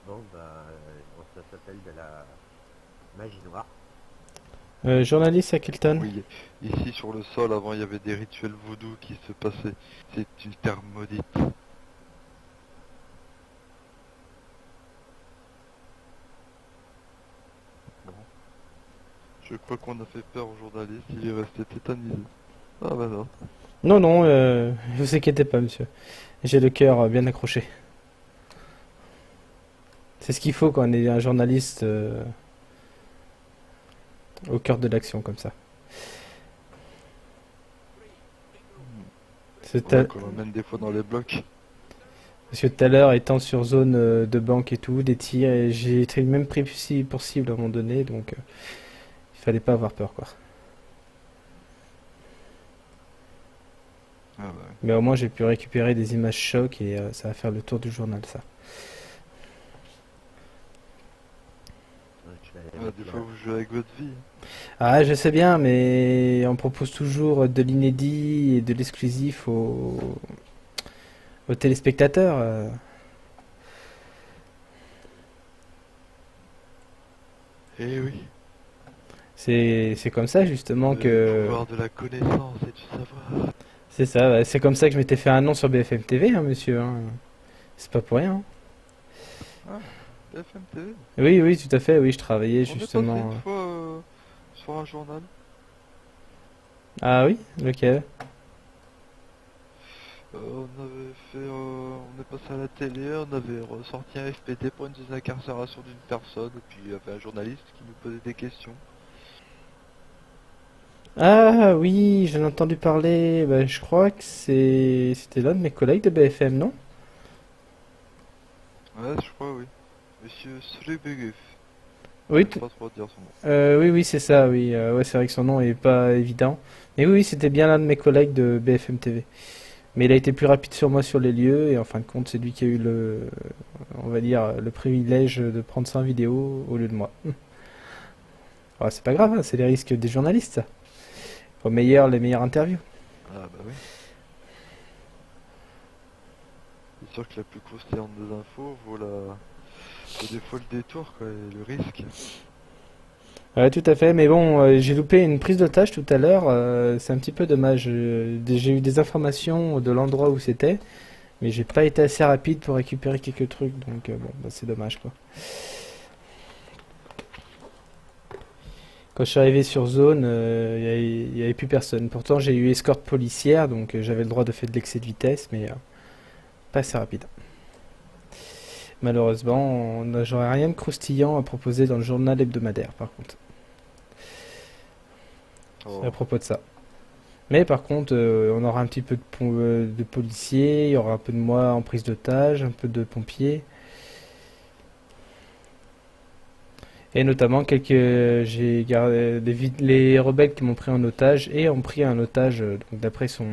Bon, ça s'appelle de la magie noire.
Journaliste à Kilton.
Oui, ici sur le sol, avant il y avait des rituels vaudous qui se passaient. C'est une terre maudite. Bon. Je crois qu'on a fait peur au journaliste, il est resté tétanisé. Ah bah non.
Non, non, vous inquiétez pas, monsieur. J'ai le cœur bien accroché. C'est ce qu'il faut quand on est un journaliste au cœur de l'action comme ça.
Ouais, qu'on l'emmène des fois dans les blocs.
Parce que tout à l'heure, étant sur zone de banque et tout, des tirs, et j'ai été même pris pour cible à un moment donné, donc il fallait pas avoir peur, quoi.
Ah bah.
Mais au moins, j'ai pu récupérer des images chocs et ça va faire le tour du journal, ça.
Des fois vous jouez avec votre vie.
Ah, je sais bien, mais on propose toujours de l'inédit et de l'exclusif aux téléspectateurs.
Eh oui.
C'est comme ça, justement,
Le
que...
pouvoir de la connaissance et du savoir.
C'est ça, bah, c'est comme ça que je m'étais fait un nom sur BFM TV, hein, monsieur. Hein. C'est pas pour rien. Hein.
BFM TV.
Oui, oui, tout à fait, oui, je travaillais
On est passé
justement.
une fois sur un journal.
Ah oui, lequel?
On est passé à la télé, on avait ressorti un FPT pour une désincarcération d'une personne, et puis il y avait un journaliste qui nous posait des questions.
Ah oui, j'en ai entendu parler. Bah, je crois que c'était l'un de mes collègues de BFM, non?
Ouais, je crois, oui. Monsieur Slubuguf.
Oui,
Je sais pas trop dire son nom.
oui, oui, c'est ça, oui. Ouais, c'est vrai que son nom est pas évident. Mais oui, oui, c'était bien l'un de mes collègues de BFM TV. Mais il a été plus rapide sur moi sur les lieux, et en fin de compte, c'est lui qui a eu on va dire, le privilège de prendre ça en vidéo au lieu de moi. Ah, c'est pas grave, hein, c'est les risques des journalistes, ça. Au meilleur, les meilleures interviews.
Ah bah oui. C'est sûr que la plus croustillante des infos vaut des fois le détour, quoi, et le risque.
Ouais, tout à fait, mais bon, j'ai loupé une prise d'otage tout à l'heure, c'est un petit peu dommage. J'ai eu des informations de l'endroit où c'était, mais j'ai pas été assez rapide pour récupérer quelques trucs, donc bon, bah, c'est dommage quoi. Quand je suis arrivé sur zone, il y avait plus personne. Pourtant, j'ai eu escorte policière, donc j'avais le droit de faire de l'excès de vitesse, mais pas assez rapide. Malheureusement, j'aurais rien de croustillant à proposer dans le journal hebdomadaire, par contre.
Oh.
À propos de ça. Mais par contre, on aura un petit peu de policiers, il y aura un peu de moi en prise d'otage, un peu de pompiers. Et notamment j'ai gardé les rebelles qui m'ont pris en otage et ont pris un otage, donc d'après son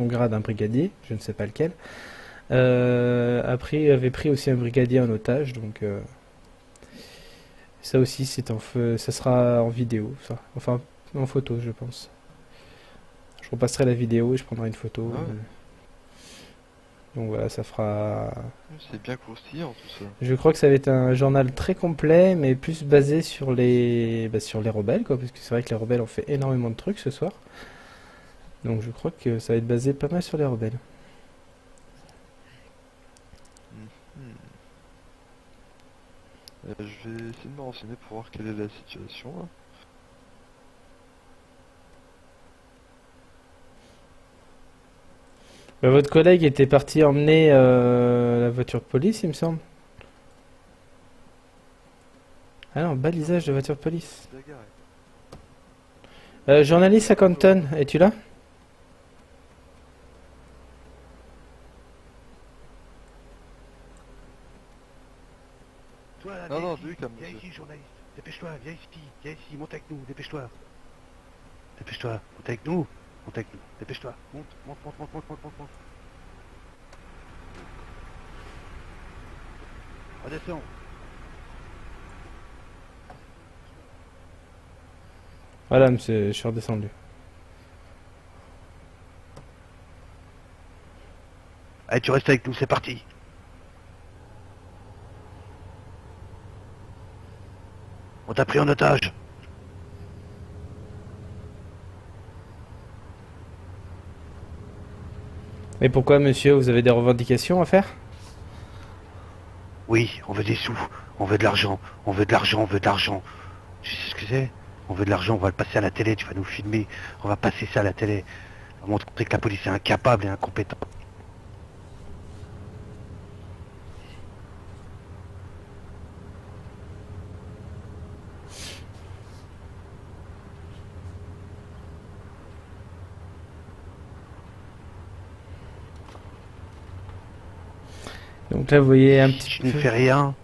grade, un brigadier, je ne sais pas lequel. Après, avait pris aussi un brigadier en otage, donc ça aussi, ça sera en vidéo, ça. Enfin, en photo, je pense. Je repasserai la vidéo et je prendrai une photo.
Ah ouais.
Donc voilà, ça fera.
C'est bien croustillant tout ça.
Je crois que ça va être un journal très complet, mais plus basé sur sur les rebelles, quoi, parce que c'est vrai que les rebelles ont fait énormément de trucs ce soir. Donc je crois que ça va être basé pas mal sur les rebelles.
Je vais essayer de me renseigner pour voir quelle est la situation là.
Bah, votre collègue était parti emmener la voiture de police, il me semble. Ah non, balisage de voiture de police. Journaliste à Compton, es-tu là?
Toi, là,
Non,
viens
non,
ici,
lui, comme
viens
monsieur.
ici, journaliste. Dépêche-toi, viens ici, monte avec nous, dépêche-toi. Dépêche-toi, monte avec nous, monte avec nous, dépêche-toi. Monte. Redescends.
Voilà, monsieur, je suis redescendu.
Allez, tu restes avec nous, c'est parti. On t'a pris en otage.
Mais pourquoi, monsieur, vous avez des revendications à faire?
Oui, on veut des sous, on veut de l'argent, on veut de l'argent, on veut de l'argent. Tu sais ce que c'est? On veut de l'argent, on va le passer à la télé, tu vas nous filmer, on va passer ça à la télé. On va montrer que la police est incapable et incompétente.
Donc là, vous voyez un
Si
petit
tu ne
peu.
fais rien,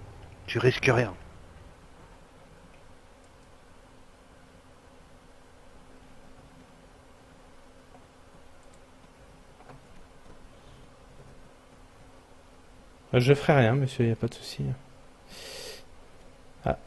tu risques rien.
Je ferai rien, monsieur, il n'y a pas de souci. Ah.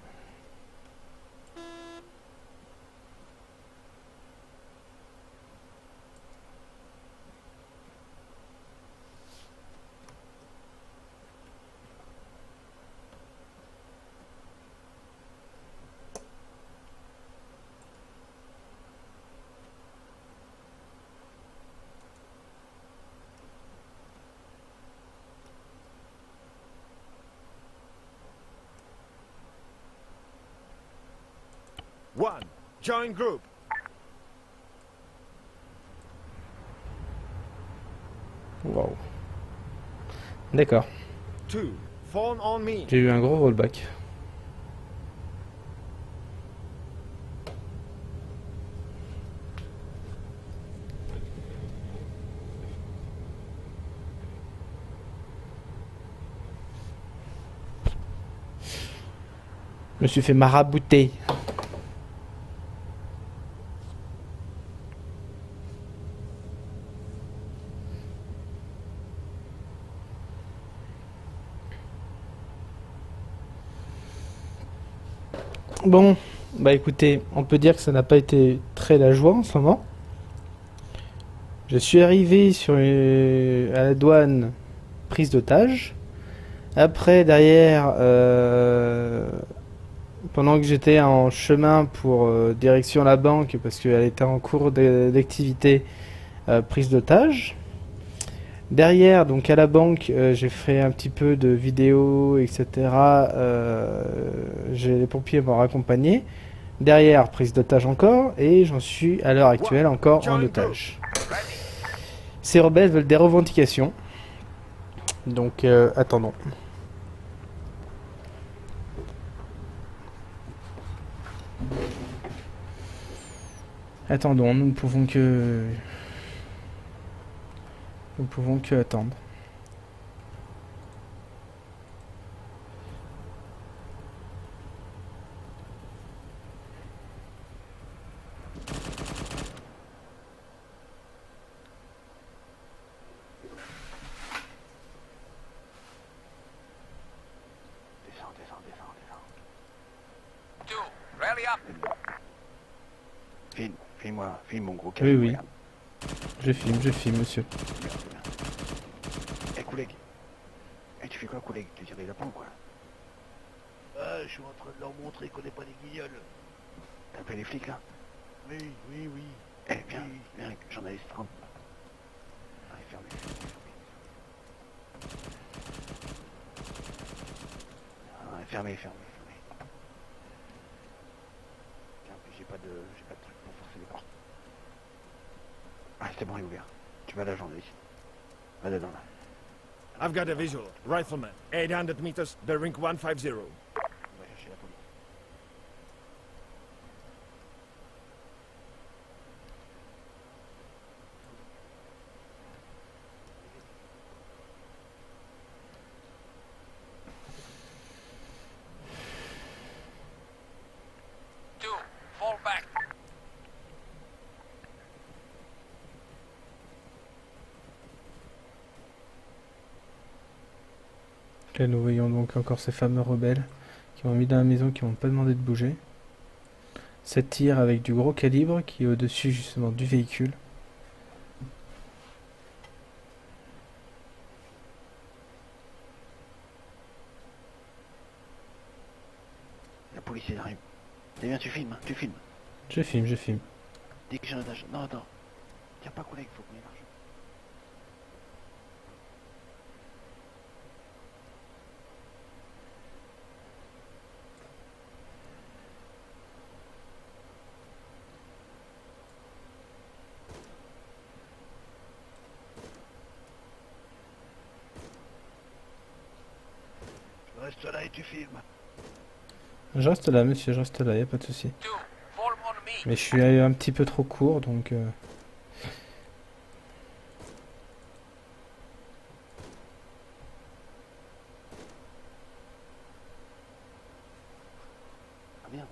1. Join group.
Waouh. D'accord.
2. Phone on me.
J'ai eu un gros rollback. Je me suis fait marabouter. Bon, bah écoutez, on peut dire que ça n'a pas été très la joie en ce moment. Je suis arrivé à la douane, prise d'otage. Après, derrière, pendant que j'étais en chemin pour direction la banque, parce qu'elle était en cours d'activité, prise d'otage. Derrière, donc à la banque, j'ai fait un petit peu de vidéos, etc. Les pompiers m'ont raccompagné. Derrière, prise d'otage encore, et j'en suis à l'heure actuelle encore en otage. Ces rebelles veulent des revendications. Donc, attendons. Attendons, nous ne pouvons que... Nous pouvons que attendre.
Two, rally up.
Filme mon gros
Oui,
camion.
oui.
Regarde.
Je filme, monsieur.
Eh, collègue. Eh, tu fais quoi, collègue? Tu tires les lapins ou quoi?
Je suis en train de leur montrer qu'on n'est pas des guignols.
T'as appelé les flics, là?
Oui, oui, oui.
Eh, viens, journaliste, rentre. Allez, fermez. Fermez. Tiens, j'ai pas de truc pour forcer les portes. Ah, c'est bon, il est ouvert. Tu vas à la journaliste. Va dedans, là.
I've got a visual. Rifleman. 800 meters, the rink 150.
On va chercher la police.
Two, fall back.
Là, nous voyons donc encore ces fameux rebelles qui m'ont mis dans la maison, qui m'ont pas demandé de bouger. 7 tirs avec du gros calibre qui est au-dessus justement du véhicule.
La police, elle arrive. Eh bien, tu filmes.
Je filme.
Dès que j'ai un agent. Non, attends. Tiens pas, collègue, faut qu'on ait l'argent.
Reste là et tu filmes.
Je reste là, monsieur, je reste là, y a pas de souci.
Two, fall on me.
Mais je suis un petit peu trop court, donc...
Ah merde.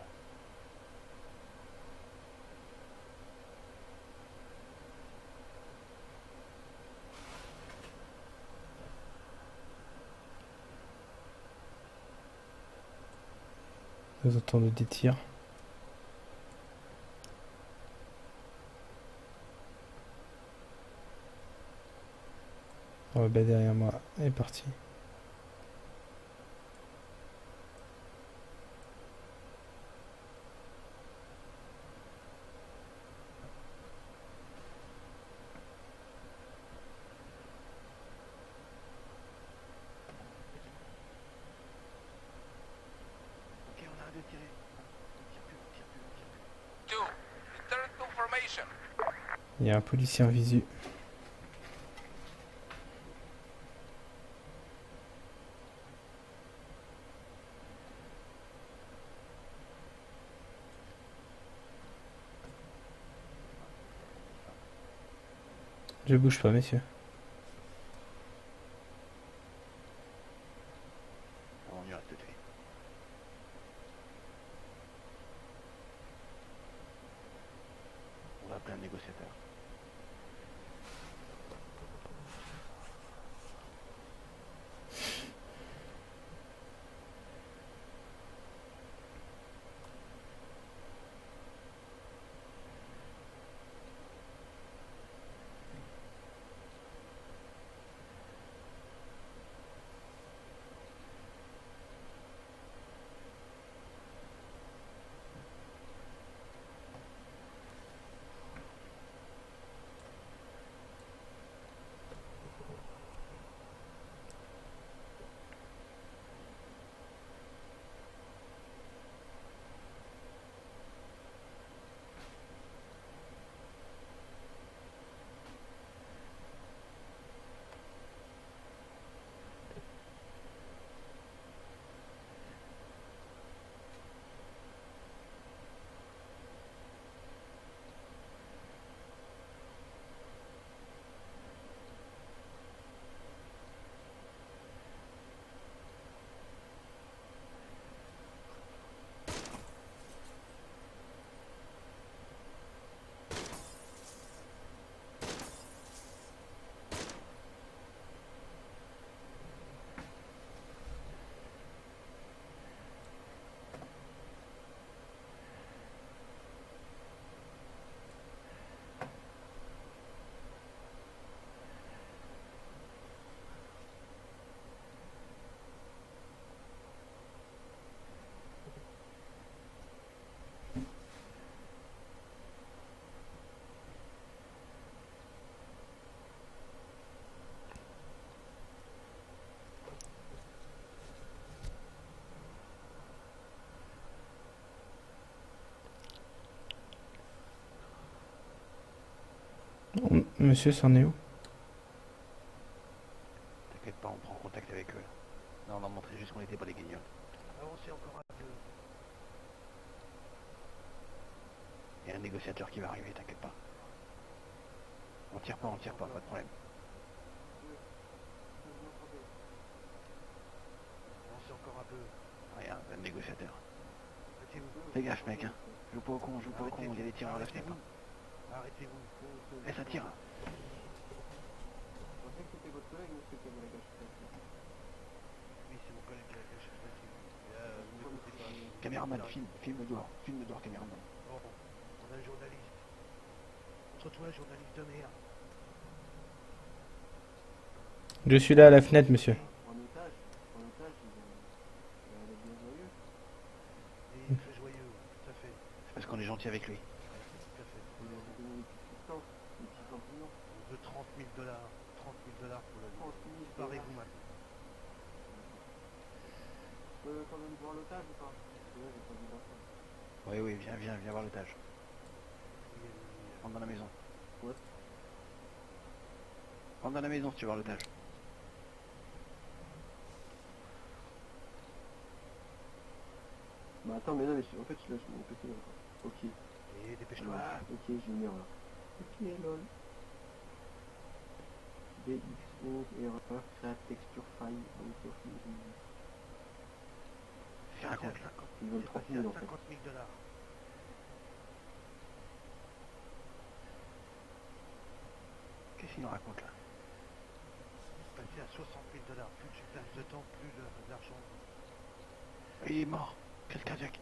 Nous entendons des tirs. Oh, bah derrière moi est parti.
Ok, on arrête de tirer. On tire plus.
Il y a un policier en visu. Je bouge pas, messieurs.
On y reste tout de suite. On va appeler un négociateur.
Monsieur, c'en est où?
T'inquiète pas, on prend contact avec eux. Là, on a montré juste qu'on était pas des guignols.
Avancez encore un peu.
Il y a un négociateur qui va arriver, t'inquiète pas. On tire pas, pas de problème.
Avancez encore un peu.
Regarde, un négociateur.
Arrêtez-vous.
Fais gaffe, mec, hein. Joue pas au con, il y a des tireurs à la fenêtre.
Arrêtez-vous.
Eh, ça tire.
Oui, c'est mon collègue de la gauche. Vous m'écoutez pas.
Caméraman, filme dehors, caméraman.
Bon, on a un journaliste. Montre-toi, journaliste de merde.
Je suis là à la fenêtre, monsieur.
En otage, il est bien joyeux.
Et très joyeux, tout à fait.
C'est parce qu'on est gentil avec lui.
Tout à fait.
Il a donné des petites substances, des petits champignons.
On veut 30 000 dollars. 30 000 dollars pour la vie.
30 000
Parez-vous maintenant.
Je peux quand même voir l'otage ou pas? Ouais, j'ai pas vu d'enfant.
Oui, viens voir l'otage. Rentre dans la maison.
Ouais.
Rentre dans la maison si tu veux voir l'otage.
Bah attends, mais là, en fait, je lâche mon PC là. Ok.
Et dépêche-toi.
Ok, j'ignore là. Ok, lol. DX11, erreur, create texture file, out of memory.
Fais un compte là.
Ils veulent 30 000 en fait.
50 000 dollars.
Qu'est-ce qu'il nous raconte là?
Passer à 60 000 dollars. Plus tu passes de temps, plus l'argent.
Il est mort. Crise cardiaque.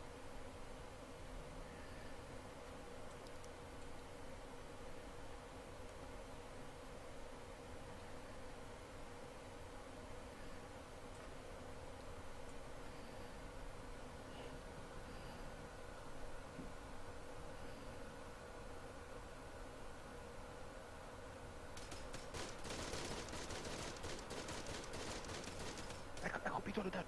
Accroupis-toi l'otage.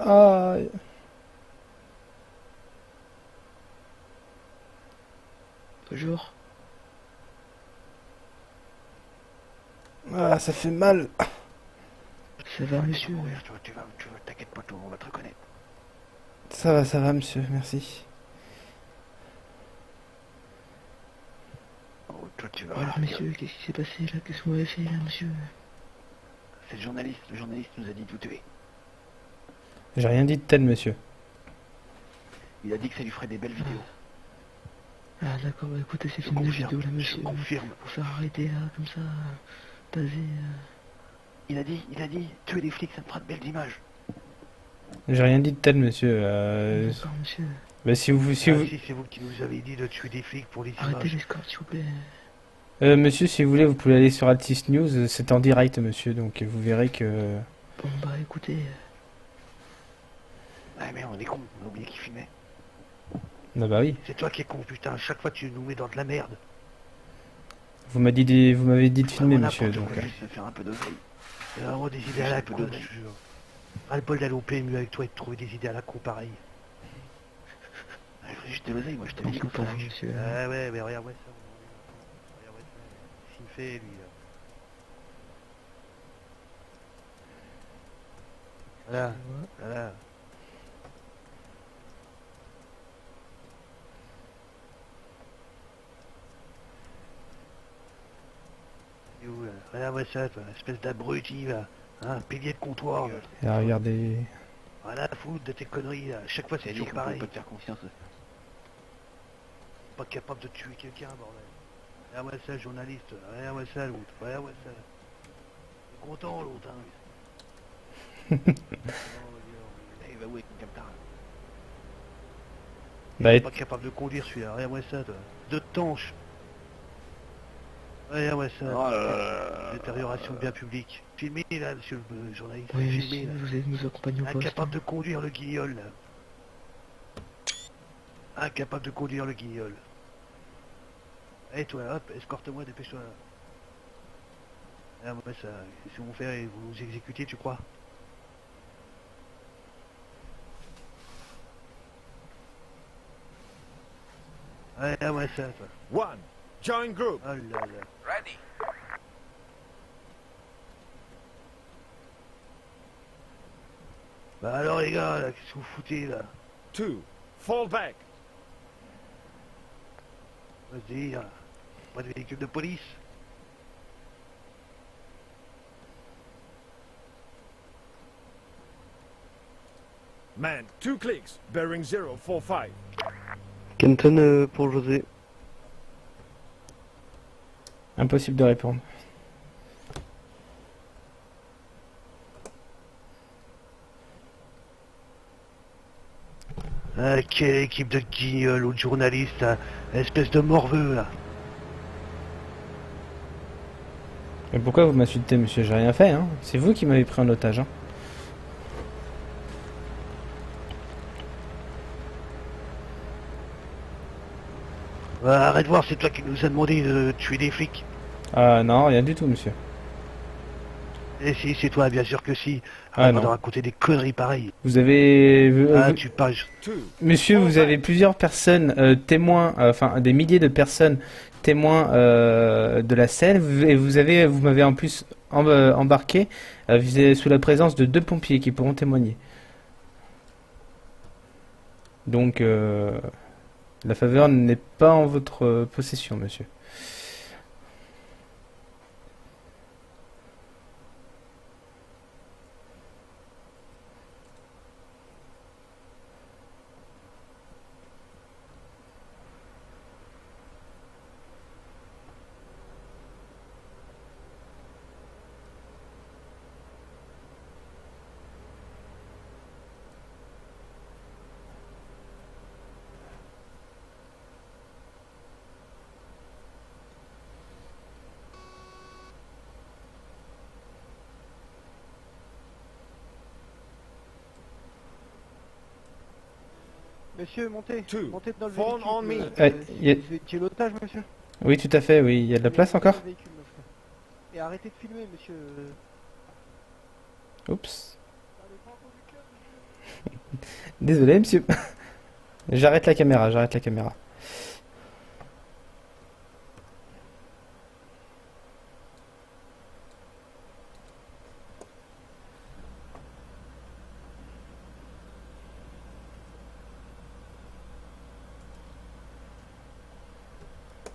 Ah.
Bonjour.
Ah, ça fait mal.
Ça va, monsieur?
T'inquiète pas, toi, on va te reconnaître.
Ça va, monsieur, merci.
Oh, toi, tu vas.
Alors, monsieur, qu'est-ce qui s'est passé là? Qu'est-ce que vous avez fait là, monsieur?
C'est le journaliste nous a dit de vous tuer.
J'ai rien dit de tel, monsieur.
Il a dit que ça lui ferait des belles vidéos.
Ah, d'accord, bah écoutez, c'est
Je
filmé la
confirme,
vidéo là,
je
monsieur.
confirme.
Pour faire arrêter là, comme ça, basé.
Il a dit, tuer les flics, ça me fera de belles images.
J'ai rien dit de tel, monsieur.
D'accord, monsieur.
Bah, si vous...
Si c'est vous qui nous avez dit de tuer des flics pour les
Arrêtez
images.
l'escorte, s'il vous plaît.
Monsieur, si vous voulez, vous pouvez aller sur Altis News. C'est en direct, monsieur, donc vous verrez que...
Bon, bah écoutez.
Ouais, mais on est con, on a oublié qu'il filmait.
Ah bah oui.
C'est toi qui es con, putain. Chaque fois, tu nous mets dans de la merde.
Vous m'avez dit de filmer, monsieur, donc...
Juste de faire un peu d'oseille. C'est vraiment des idées à la con, je te jure. Ras le bol d'aller au PMU avec toi et de trouver des idées à la con pareil. Je ferais juste de l'oseille, moi je t'avais dit qu'on
Pour
s'en
vous,
fiche.
monsieur.
Ah ouais, mais regarde-moi ça. Regarde-moi ça. Qu'est-ce qu'il me fait, lui, là. Voilà. Et où, là? Regarde-moi ça, toi, espèce d'abruti, là. Hein, pilier de comptoir.
Et regardez...
Voilà, foutre de tes conneries, là. Chaque fois, c'est toujours pareil. Pas te faire confiance. Pas capable de tuer quelqu'un, bordel. Regarde-moi ça, journaliste. Regarde-moi ça, l'autre. Regarde-moi ça. Il est content, l'autre, hein. Il va où avec une captare?
Bah,
Il est pas capable de conduire, celui-là. Regarde-moi ça, toi. De tanche. Regarde-moi ça. Détérioration de bien public. Filmez, là, monsieur le journaliste.
Oui,
Filmez,
monsieur,
là.
vous allez nous accompagner au poste.
Incapable de conduire le guignol, là. Incapable de conduire le guignol. Allez, toi, hop, escorte-moi, dépêche-toi. Ah, ouais, ça, si on fait, vous nous exécutez, tu crois? Ouais, ah ouais, ça, toi.
One, join group.
Oh là là.
Ready.
Bah alors, les gars, là, qu'est-ce que vous foutez, là?
2, fall back.
Vas-y, hein. Pas de véhicule de police.
Man, 2 clicks, bearing 045.
Kenton pour José.
Impossible de répondre.
Ah, quelle équipe de guignols ou de journalistes, là. Espèce de morveux, là.
Mais pourquoi vous m'insultez, monsieur? J'ai rien fait, hein. C'est vous qui m'avez pris en otage, hein.
Bah, arrête de voir, c'est toi qui nous a demandé de tuer des flics.
Ah non, rien du tout, monsieur.
Et si, c'est toi, bien sûr que si.
Ah,
Arrête
non.
de raconter des conneries pareilles.
Vous avez...
Ah,
vous-
tu parles...
Monsieur, vous avez plusieurs personnes témoins, enfin des milliers de personnes témoins de la scène, et vous m'avez en plus embarqué sous la présence de 2 pompiers qui pourront témoigner. Donc, la faveur n'est pas en votre possession, monsieur.
Monsieur, montez.
Two.
Montez dans le
Phone
véhicule.
on me.
Vous étiez l'otage, monsieur?
Oui, tout à fait, oui. Il y a de la place encore?
Montez dans le véhicule, monsieur. Et arrêtez de filmer, monsieur.
Oups. Désolé, monsieur. J'arrête la caméra, j'arrête la caméra.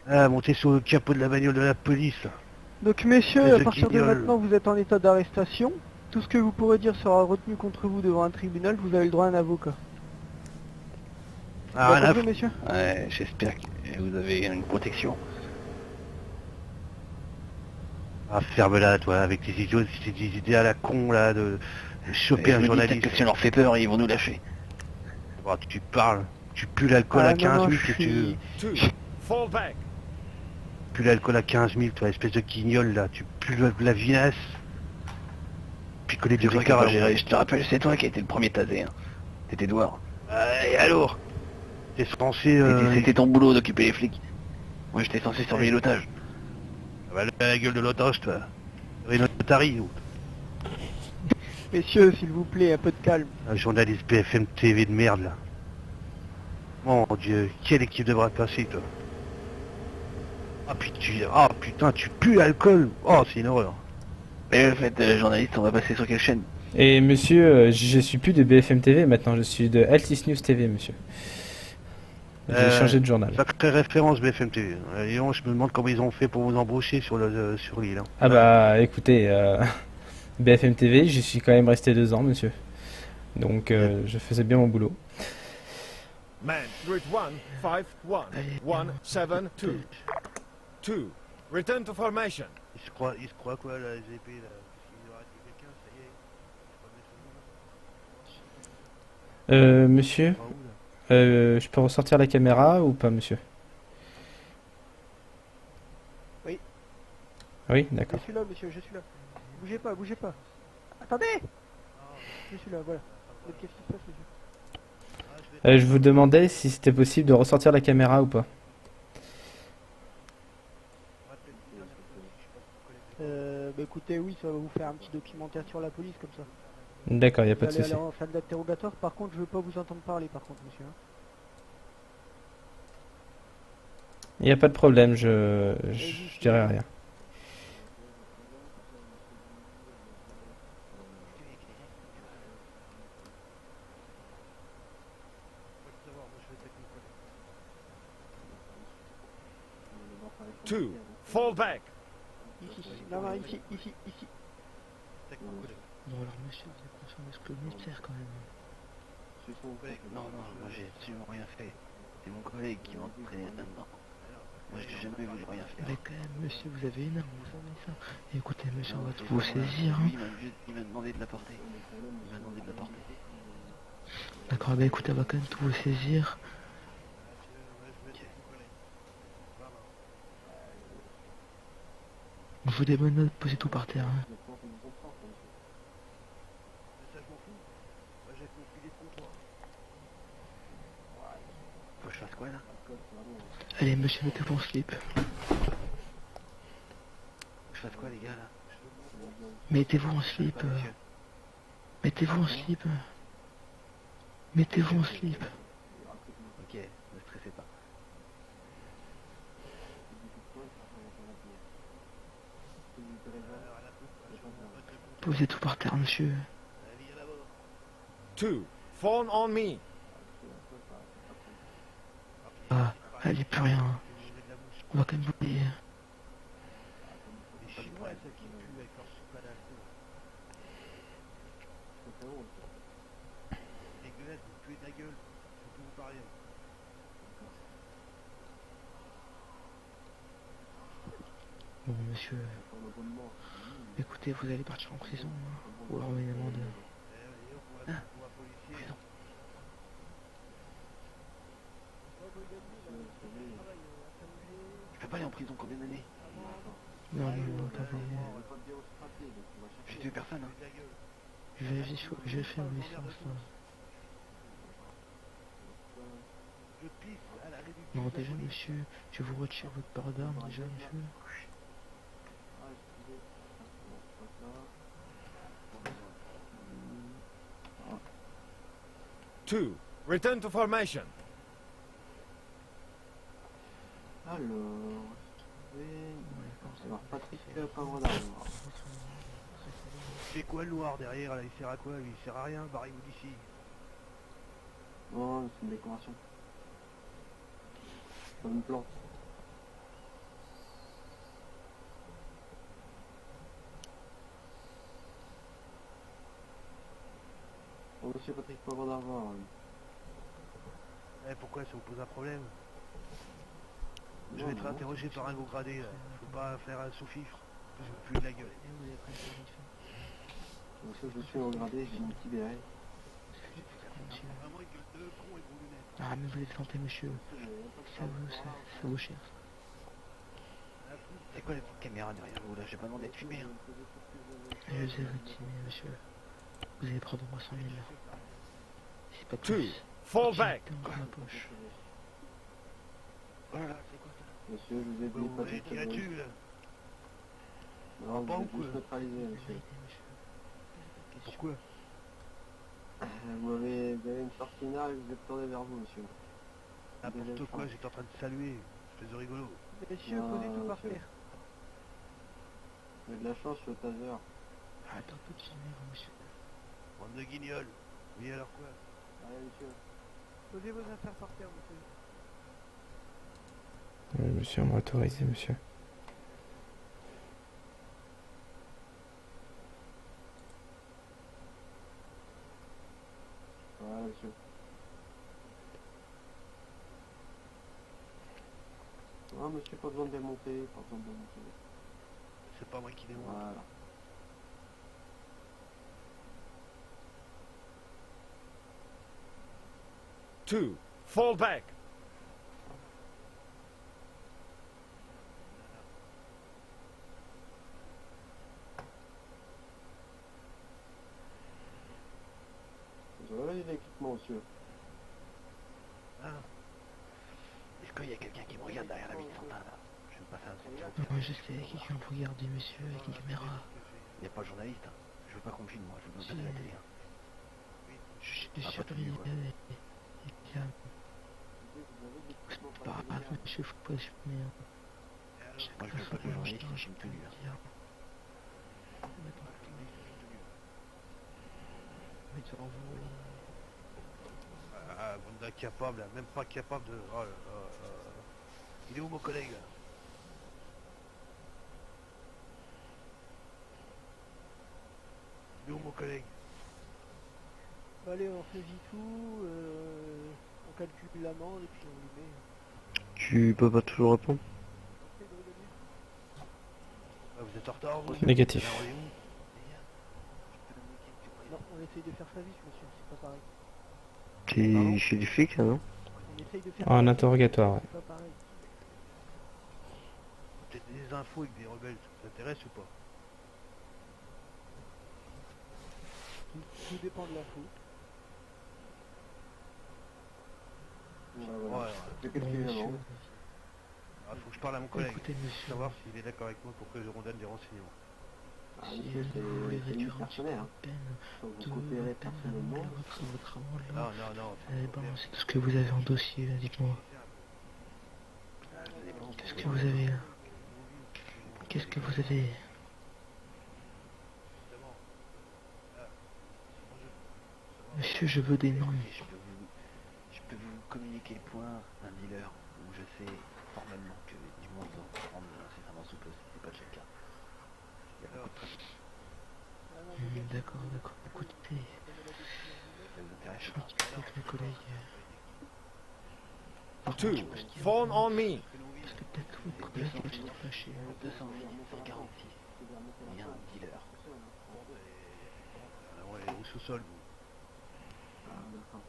Ah, montez sur le capot de la bagnole de la police. là.
Donc messieurs,
Les
à
deux
partir de
guignols.
maintenant, vous êtes en état d'arrestation. Tout ce que vous pourrez dire sera retenu contre vous devant un tribunal. Vous avez le droit à un avocat.
Ah,
Vous
rien à
compris, messieurs?
Ouais, j'espère que vous avez une protection. Ah, ferme-la, toi, avec tes idiots, tes idées à la con, là, de choper un journaliste. Que si on leur fait peur, ils vont nous lâcher. Oh, tu parles, tu pues l'alcool à 15 000, qu'est-ce que tu veux?
Two, fall back.
Tu pues l'alcool à 15 000, toi, espèce de guignol, là, tu pues la vinasse. Picoler du ricard à gérer. Je te rappelle, c'est toi qui as été le premier tasé, hein. T'étais dehors. Et alors? T'es censé... C'était ton boulot d'occuper les flics. Moi, j'étais censé surveiller l'otage. Ah bah, la gueule de l'otage, toi. Une otarie, ou
Messieurs, s'il vous plaît, un peu de calme.
un journaliste BFM TV de merde, là. Mon Dieu, quelle équipe devra passer, toi? Ah putain, tu pues l'alcool. Oh, c'est une horreur. Mais en fait, journaliste, on va passer sur quelle chaîne?
Et monsieur, je suis plus de BFM TV maintenant, je suis de Altis News TV, monsieur. J'ai changé de journal.
Sacrée référence BFM TV. Lyon, je me demande comment ils ont fait pour vous embaucher sur l'île. Hein.
Ah bah écoutez, BFM TV, j'y suis quand même resté 2 ans, monsieur. Donc je faisais bien mon boulot.
Man, route 151 172. 2. Return to formation.
Il se croit quoi, la GP, là? S'il aura arrêté quelqu'un, ça y est.
Monsieur,
Ah, où, là?
je peux ressortir la caméra ou pas, monsieur?
Oui.
Oui,
Je
d'accord.
suis là, monsieur, je suis là. Bougez pas, bougez pas. Attendez. Je suis là, voilà. Donc, qu'est-ce qui se passe, monsieur?
Je vous demandais si c'était possible de ressortir la caméra ou pas.
Bah écoutez, oui, ça va vous faire un petit documentaire sur la police, comme ça.
D'accord, il n'y a pas de
Vous allez
souci.
aller en salle d'interrogatoire. Par contre, je veux pas vous entendre parler, par contre, monsieur. hein.
Il n'y a pas de problème, je dirai rien.
Two, fall back.
Ici, là, là, ici, ici, ici.
Bon alors monsieur, vous êtes conscient de ce que le commissaire quand même.
Non, moi j'ai absolument rien fait. C'est mon collègue qui m'a entraîné là-dedans. Moi j'ai jamais voulu rien faire.
Mais quand même monsieur, vous avez une arme, vous savez ça. Et écoutez monsieur, on va tout vous saisir. Hein.
Il m'a demandé de la porter.
D'accord, bah écoutez, on va quand même tout vous saisir. On vous des bonnes notes, posez tout par terre. Hein.
Faut que je fasse quoi là?
Allez monsieur, mettez-vous en slip.
Je fasse quoi les gars là?
Mettez-vous en slip. Mettez-vous en slip. Mettez-vous en slip.
Ok, ne stressez pas.
Posez tout par terre monsieur.
Two, phone on me.
Ah, allez plus rien. On va quand même vous payer. Bon monsieur, écoutez, vous allez partir en prison, hein, ou alors on met une amende.
Je peux pas aller en prison combien d'années?
Non, attendez.
J'ai tué personne hein.
Je vais faire une licence là. Non, déjà monsieur, je vous retire votre part d'armes déjà monsieur.
2, return to formation.
Alors, alors Patrick Pavre d'Armor.
C'est quoi le noir derrière là? Il sert à quoi? Il sert à rien, barrez-vous d'ici.
Non, c'est une décoration. Comme une plante. Oh, monsieur Patrick Pavre d'Armor.
Eh, pourquoi ça vous pose un problème? Je vais être interrogé par un haut gradé là. Faut pas faire un sous-fifre. Je veux plus de la gueule.
Monsieur, je suis regardé, j'ai une petite béret.
Ah, mais vous êtes planté, monsieur. Ça vaut cher.
C'est quoi les petites caméras derrière vous là? J'ai pas demandé de fumer. Hein.
Je sais vous dîner, monsieur. Vous allez prendre moi 100 000 là. C'est pas
2,
plus.
fall back.
Dans ma poche.
Voilà, c'est quoi ça?
Monsieur, je vous ai dit
Vous
pas
voulez
de
tirer dessus là?
Non,
pas
vous
ou
êtes
quoi?
juste neutralisé, monsieur.
Pourquoi?
Vous avez une sorcinale et vous êtes tourné vers vous, monsieur.
N'importe quoi, j'étais en train de saluer. Espèce de rigolo.
Messieurs,
Non,
posez tout par
monsieur.
terre.
Vous avez de la chance, je suis au taser.
Attends, petit numéro, monsieur.
Bande de guignols. Oui, alors quoi?
Allez, monsieur.
Posez vos affaires par terre, monsieur.
Monsieur, on m'a autorisé, monsieur.
Voilà, monsieur. Non, monsieur, pas besoin de démonter, pas besoin de démonter.
C'est pas moi qui démonte.
Voilà.
Two, fall back.
Vous avez l'équipement, monsieur.
Ah. Est-ce qu'il y a quelqu'un qui me regarde derrière la vitre là? Je vais me passer un truc.
Moi, je sais quelqu'un pour regarder, monsieur, avec une caméra.
Il n'y a pas de journaliste. Hein. Je veux pas qu'on me filme moi, je veux me passer à la télé. Hein.
Je suis
Ah,
sûr
pas
qu'il y
tenu,
a...
quoi.
C'est pas grave, monsieur, faut pas fumer.
Moi je veux pas que les journalistes me filment tout nu. Hein.
Ah, bande d'incapables, là, même pas capable de... Oh là là, il est où mon collègue là? Il est où mon collègue?
Allez, on saisit tout, on calcule l'amende et puis on lui met.
Tu peux pas toujours répondre?
Ah, vous êtes en retard vous?
Négatif.
Alors, il est où?
Non, on essaye de faire sa vie, monsieur, c'est pas pareil.
T'es chez du flic là, non?
On essaye de faire
En
sa vie,
interrogatoire, ouais.
c'est pas pareil.
Peut-être des infos avec des rebelles, ça vous intéresse ou pas?
Tout dépend de l'info.
Voilà.
Ouais, ouais.
Qu'est-ce qu'il y a avant?
Ah, faut que je parle à mon collègue.
Écoutez, monsieur,
Savoir s'il est d'accord avec moi pour que je redonne des renseignements.
Ah,
si
monsieur,
vous voulez
c'est une
réduire un petit peu
personnelle,
la
hein.
peine,
Faut vous
de
coopérer
la peine
personnellement.
votre amende là,
Non, non, non.
eh ben, c'est tout ce que vous avez en dossier, là, dites-moi. Qu'est-ce que vous avez là? Qu'est-ce que vous avez? Monsieur, je veux des noms.
Je peux vous communiquer le point d'un dealer où je sais formellement que du monde va prendre incessamment sous peu, c'est pas déjà le cas. Il y a beaucoup de trafic.
D'accord, d'accord. Écoutez,
Ça vous intéresse
je vais discuter avec mes collègues.
Two, phone on me.
Parce que peut-être que votre collègue va être fâché.
200 46. Il y a un dealer.
Ouais, il est au sous-sol, vous.
Ah, d'accord.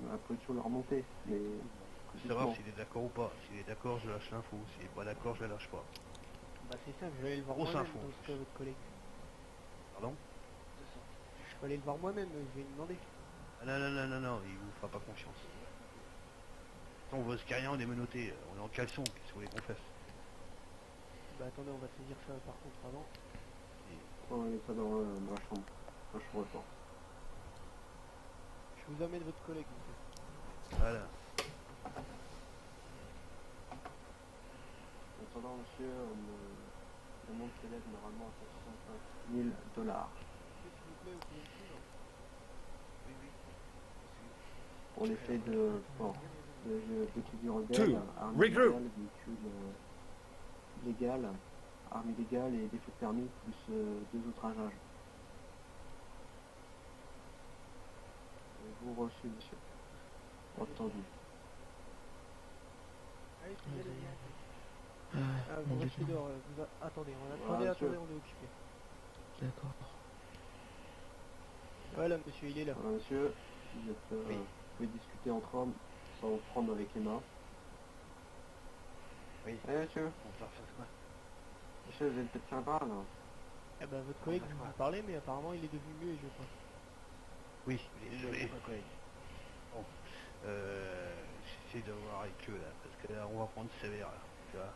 On a pas toujours le remonter, mais...
Faut savoir s'il est d'accord ou pas. S'il est d'accord, je lâche l'info. S'il est pas d'accord, je la lâche pas.
Bah c'est simple, je vais aller le voir
Grosse
moi-même
info.
dans ce cas, votre collègue.
Pardon?
Je peux aller le voir moi-même, je vais lui demander.
Ah, non, non, non, non, non, il vous fera pas confiance. On voit ce qu'il y a rien, on est menotté. On est en caleçon, qu'est-ce que vous voulez qu'on fasse?
Bah attendez, on va saisir ça par contre avant.
On met ça dans la chambre. La chambre fort.
Je
vous emmène votre collègue, monsieur.
Voilà.
En attendant, monsieur, l'amende s'élève normalement à 165 000 dollars.
S'il vous plaît, vous pouvez me suivre.
Pour l'effet de port de figure rebelle,
Two,
arme
regroup.
illégale, véhicule légal, arme illégale et défaut de permis, plus 2 outrageages. Vous reçu, monsieur. Entendu.
Allez, vous allez bien.
Ah,
Vous
mon
restez
lieutenant.
dehors, attendez,
Voilà,
attendez,
monsieur.
on est occupé.
D'accord.
Voilà, monsieur, il est là.
Voilà, monsieur, vous pouvez discuter entre hommes sans vous prendre avec les mains.
Oui.
Allez, monsieur.
On peut refaire quoi?
Monsieur, vous êtes peut-être sympa, là.
Eh ben, votre collègue vous en parlait, mais apparemment il est devenu mieux, je crois.
Oui, désolé. Bon, j'essaie de voir avec eux là, parce que là on va prendre sévère là, tu vois.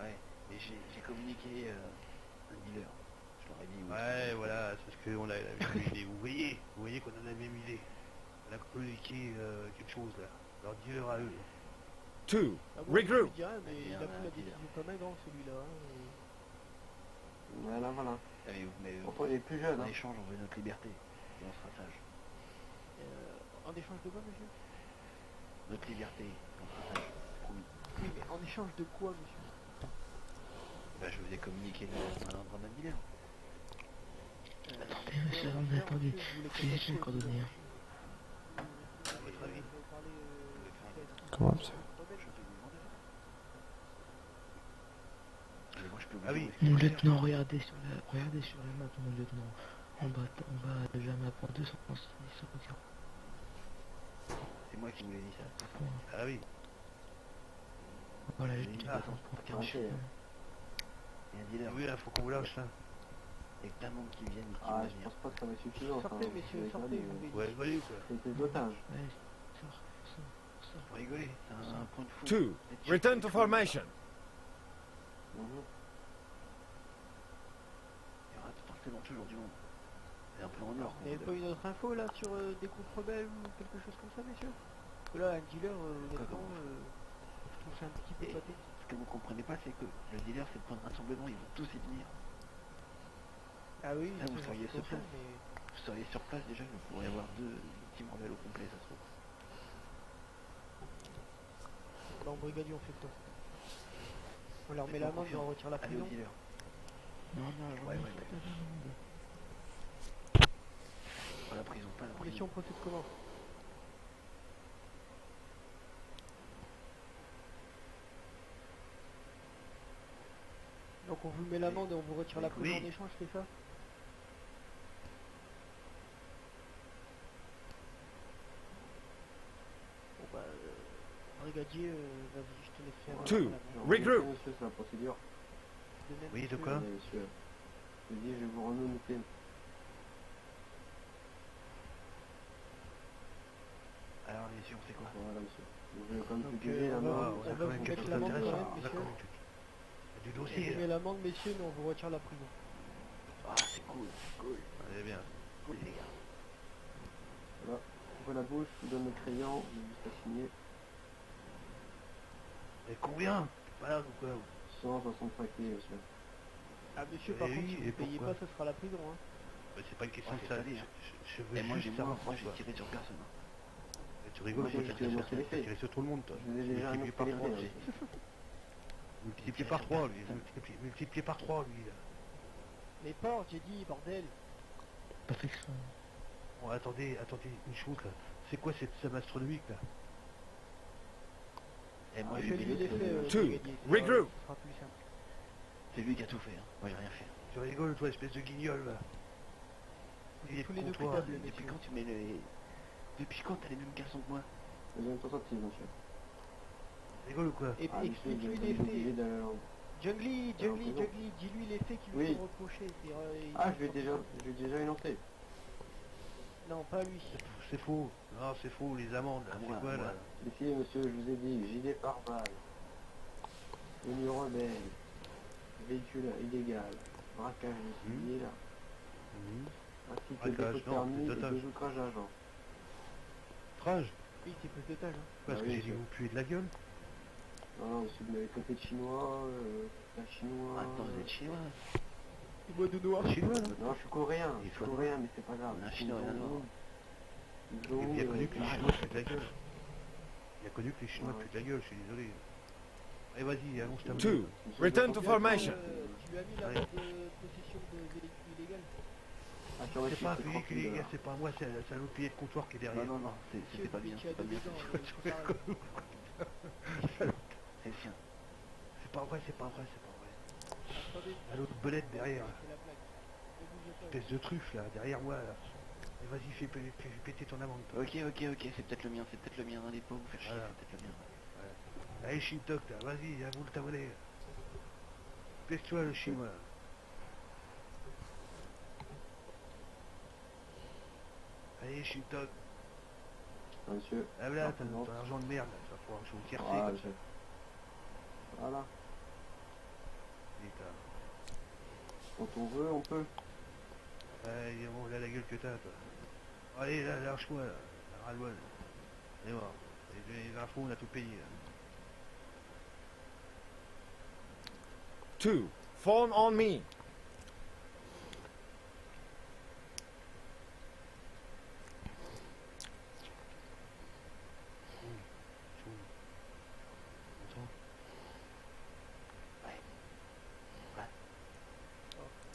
Ouais, et j'ai communiqué un dealer. Je leur ai dit.
Ouais, voilà, c'est parce qu'on a la même idée. Vous voyez qu'on a la même idée. On a communiqué quelque chose là, leur dealer à eux.
Two,
Ah bon, je
regroup.
vous dirais, mais il a
bien,
pris la décision comme un grand, celui-là. Hein,
Voilà, voilà.
Ah, mais
Pourtant, il est plus jeune,
en
hein.
échange, on veut notre liberté. Et on sera sage.
en échange de quoi, monsieur?
Notre liberté, on sera sage. Promis.
Oui, mais en échange de quoi, monsieur?
Bah, je vous ai communiqué un d'un dealer.
Attendez, monsieur, attendez. J'ai juste mes coordonnées. Hein.
À votre avis.
Comment ça?
Mais moi, je peux vous
Ah oui.
dire où est-ce
Mon
qu'il est.
lieutenant, regardez sur la map, mon lieutenant. En bas de la map, en 236, regarde.
C'est moi qui vous l'ai dit ça.
Ah oui.
Voilà, je
J'ai
dis
dit,
pas
attends,
pour
tiens, il y a un dealer.
Oui, là faut qu'on vous lâche là.
Et que tellement qui viennent et qui
Ah,
vont
je
venir.
pense pas que ça va suffire.
Sortez, messieurs, sortez, vous voulez.
Ouais, voyez quoi.
C'est des otages.
Ouais, sors.
Faut rigoler, c'est un point de fou.
Two, return to formation.
Mhm.
Il y aura forcément toujours du monde. C'est un peu en or.
Vous n'avez pas une autre info là sur des groupes rebelles ou quelque chose comme ça, messieurs? Parce que là, un dealer, honnêtement, je trouve ça un petit peu
Et-
pathétique.
Ce que vous comprenez pas, c'est que le dealer, c'est le point de rassemblement, ils vont tous y venir.
Ah oui,
Ah, vous
ça,
seriez
je
sur
comprends,
place.
mais...
Vous seriez sur place déjà, vous pourriez avoir deux teams rebelles au complet, ça se trouve.
Bah, en brigadier, on fait quoi? On leur met
Faites-moi
la main, mais
confiance.
on retire la
Allez
prison.
au dealer.
Non,
Ouais, ouais. Pas la prison, pas la
Mais si
prison.
on procède comment? Donc on vous met l'amende et on vous retire la prison en échange, c'est ça? Bon bah, brigadier, vas-y, je te laisse faire.
Two,
Alors,
regroup.
monsieur, c'est la procédure.
De même,
Oui, de
monsieur,
quoi?
Monsieur, je dis, je vais vous remonter.
Alors, messieurs, on fait quoi?
Voilà, monsieur. Je vais comme
Donc,
vous disiez, la
on
main.
va
on a
vous
quand même quelque
mettre
chose
l'amende quand
d'intéressant.
même,
On a
messieurs.
quand même du
On
dossier
vous met
là.
l'amende, messieurs, mais on vous retire la prison.
Ah, c'est cool, cool,
Allez bien.
cool, les gars.
Voilà. Ouvrez la bouche, je vous donne le crayon, je vais juste à signer.
Et combien? Voilà ou quoi?
165 000, monsieur.
Ah monsieur, par
Eh
contre,
oui,
si vous
et
payez
pourquoi?
pas, ça sera la prison, hein.
Bah, c'est pas une question
Ouais,
de
c'est
ça.
ça, hein.
Je veux
Et moi,
juste
j'ai
savoir
moi, j'ai
quoi.
tiré sur personne. Hein.
Mais tu rigoles,
Moi,
toi,
j'ai
t'as
tiré sur les faits.
tiré sur tout le monde, toi.
Je vous ai déjà
Multiplié
annoncé
par
les
3,
faits,
lui.
hein.
Multiplié par 3, lui. Multiplié par 3, lui, là.
Les portes, j'ai dit, bordel.
Patrick, son...
Bon, attendez, une chose, là. C'est quoi cette somme astronomique, là?
Et moi,
Ah,
j'ai
fais-lui
payé
les
tout.
faits,
Two,
brigadier,
regroup.
ce sera plus simple.
C'est lui qui a tout fait, hein. Moi, j'ai rien fait.
Tu rigoles, toi, espèce de guignol, là. Il est
Tous les
con,
deux
toi.
coupables,
Depuis
messieurs.
quand tu mets les... Depuis quand t'as les mêmes caleçons que moi?
Deuxième tentative, monsieur.
Tu rigoles ou quoi?
Et
Ah, monsieur,
explique-lui
j'ai
les
oublié
faits.
d'aller à l'ordre.
Jungly,
Alors,
Jungly,
c'est bon.
Jungly, dis-lui les faits qui lui
Oui.
sont reprochés.
Ah, je vais déjà énoncer.
Non, pas lui.
C'est faux. Non, c'est faux, les amendes, là.
Ah,
C'est
moi,
quoi,
moi.
là?
Ici, monsieur, je vous ai dit, gilet pare-balles, tenue rebelle, véhicule illégal, braquage de civil,
Mhm.
ainsi que
Braquage,
défaut de
non,
permis et
c'est total.
2 outrages à agent.
outrage.
Oui, c'est plus d'étage. Hein.
Parce que j'ai dit vous puez de la gueule.
Non, si vous m'avez traité de chinois, un chinois...
Attends, vous êtes chinois.
Moi de noir.
Chinois, là.
Non, je suis coréen,
Il
je
faut-
suis coréen, mais c'est pas grave.
Un chinois et un noir.
Ils ont...
Il a connu que les Chinois puent de la gueule. Il a connu que les Chinois
Ouais.
puent de la gueule, je suis désolé. Allez, vas-y, allonge ta
2. Return to formation.
Tu lui as mis la
Ouais.
note de possession de véhicule illégal.
Ah, sur le
C'est
site,
pas
c'est
véhicule
30 000
illégal, c'est pas moi, c'est un autre pilier de comptoir qui est derrière.
Non, c'était pas bien,
Tu as
c'est pas bien.
dedans,
C'est le sien.
C'est pas vrai, c'est pas vrai, c'est pas vrai.
Attendez,
Un autre belette derrière.
c'est la plaque. Ne bougez pas.
Espèce de truffe là, derrière moi là. Et vas-y, fais péter ton amende. toi.
Ok, c'est peut-être le mien, n'allez pas vous faire chier,
Voilà.
c'est peut-être le mien.
Allez, Shintok là, vas-y, avoue ta monnaie. Pèse-toi le chinois. Allez, Shintok.
Monsieur.
Ah là, t'as
Non.
ton argent de merde, là. Ça va pouvoir jouer au tiercé
Ah,
comme ça.
Voilà.
Putain.
Quand on veut, on peut.
Allez, bon, là la gueule que t'as, toi. Allez, là, lâche-moi, là. Ras-le-bol. Allez voir. Les infos, on a tout payé, là.
2. Phone on me.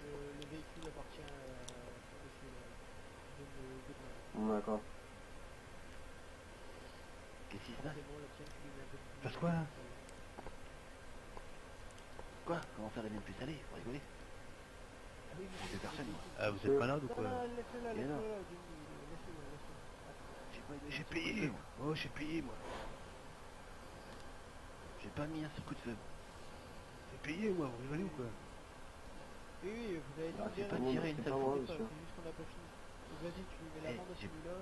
Le véhicule appartient à monsieur Goodman.
D'accord.
Qu'est-ce qui se passe?
C'est bon, la tienne, tu lui mets un peu plus.
Passe quoi, là
Quoi? Comment faire des miens plus salés? Faut rigoler.
Ah oui, mais
Deux personnes, moi.
Ah, vous êtes malade ou
Non,
quoi?
non, laisse-le là,
Et
laisse-le
alors
là, laisse-le, laisse-le.
J'ai pas
J'ai payé. Oh, j'ai payé, moi.
J'ai pas mis un seul coup de feu.
J'ai payé, moi, vous rigolez ou quoi?
Oui, oui, vous avez dit
Ah, j'ai
bien,
pas
mais
tiré une
c'est
seule
pas
fois.
grave, c'est juste qu'on n'a pas fini. Donc vas-y, tu lui mets
Eh,
l'amende à
j'ai-
celui-là.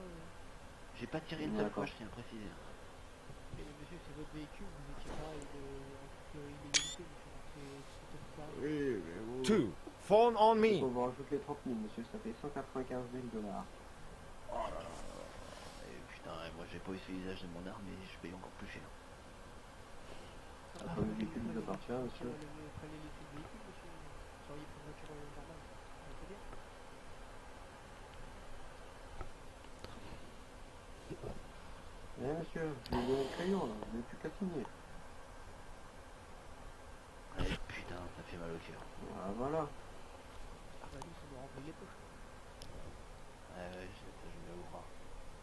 J'ai pas tiré une seule
D'accord.
fois, je tiens à préciser.
Et monsieur, c'est votre véhicule, vous étiez pas en toute illégalité, monsieur. C'est tout pareil.
Oui, mais bon.
2. Phone on
Il
me.
faut vous rajouter les 30 000, monsieur, ça fait 195 000 $.
Oh là là là là. Et putain, moi j'ai pas eu ce visage de mon arme et je paye encore plus cher.
Attends, le véhicule nous appartient, monsieur.
Prenez les sous véhicules, monsieur. Vous seriez pour une voiture normale. Ça fait bien.
Eh, monsieur, je vous donne le crayon, là, vous n'avez plus qu'à signer.
Allez, putain, ça fait mal au cœur.
Ah, voilà.
Ah bah nous, ça nous remplit les poches.
Ouais, je vais vous croire.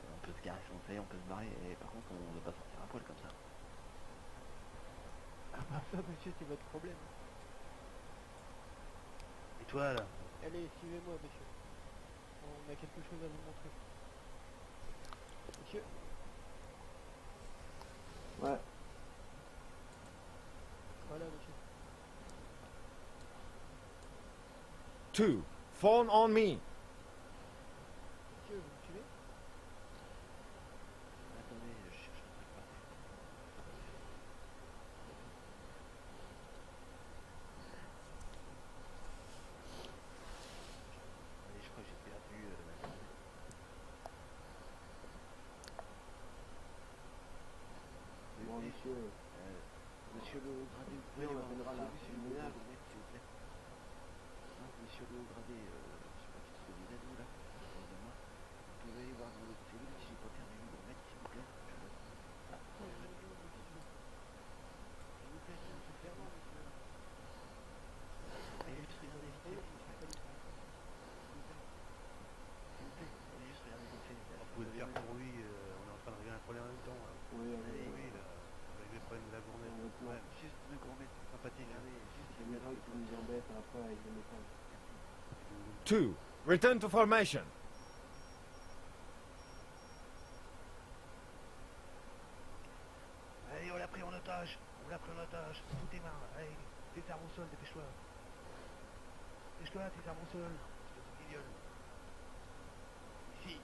On peut se garer si on sait, on peut se barrer, et par contre, on ne doit pas sortir à poil comme ça.
Ah bah ça, monsieur, c'est votre problème.
Et toi, là?
Allez, suivez-moi, monsieur. On a quelque chose à vous montrer. Monsieur,
Ouais.
voilà, monsieur.
2. Phone on me.
Monsieur, vous me suivez?
Attendez, je cherche un truc par terre. Allez, je crois que j'ai perdu ma carte.
Bon, monsieur,
Monsieur le gradé, vous pouvez
on
avoir
appellera la
monsieur le
ménage.
s'il vous plaît. Non, monsieur le gradé, je sais pas qui se dit vous là, excusez-moi. Vous pouvez voir dans votre cellule si j'ai pas perdu mon mètre, s'il vous plaît. Ah, s'il vous plaît, s'il vous plaît. Allez, juste regardez vite fait, s'il vous plaît. S'il vous plaît, allez juste regarder vite fait.
Vous pouvez le faire pour lui, on est en train de régler un problème en même temps, là.
oui,
Allez,
Oui, là. On va régler le problème de la journée.
honnêtement,
juste le grand mètre sympathique, allez, juste
c'est bien grave qui nous embête après avec les messages.
2. Return to formation.
Allez, on l'a pris en otage. On l'a pris en otage. Tout tes mains. Allez, tes armes au sol, dépêche-toi. Dépêche-toi, tes armes au sol. Espèce de guignol. Ici.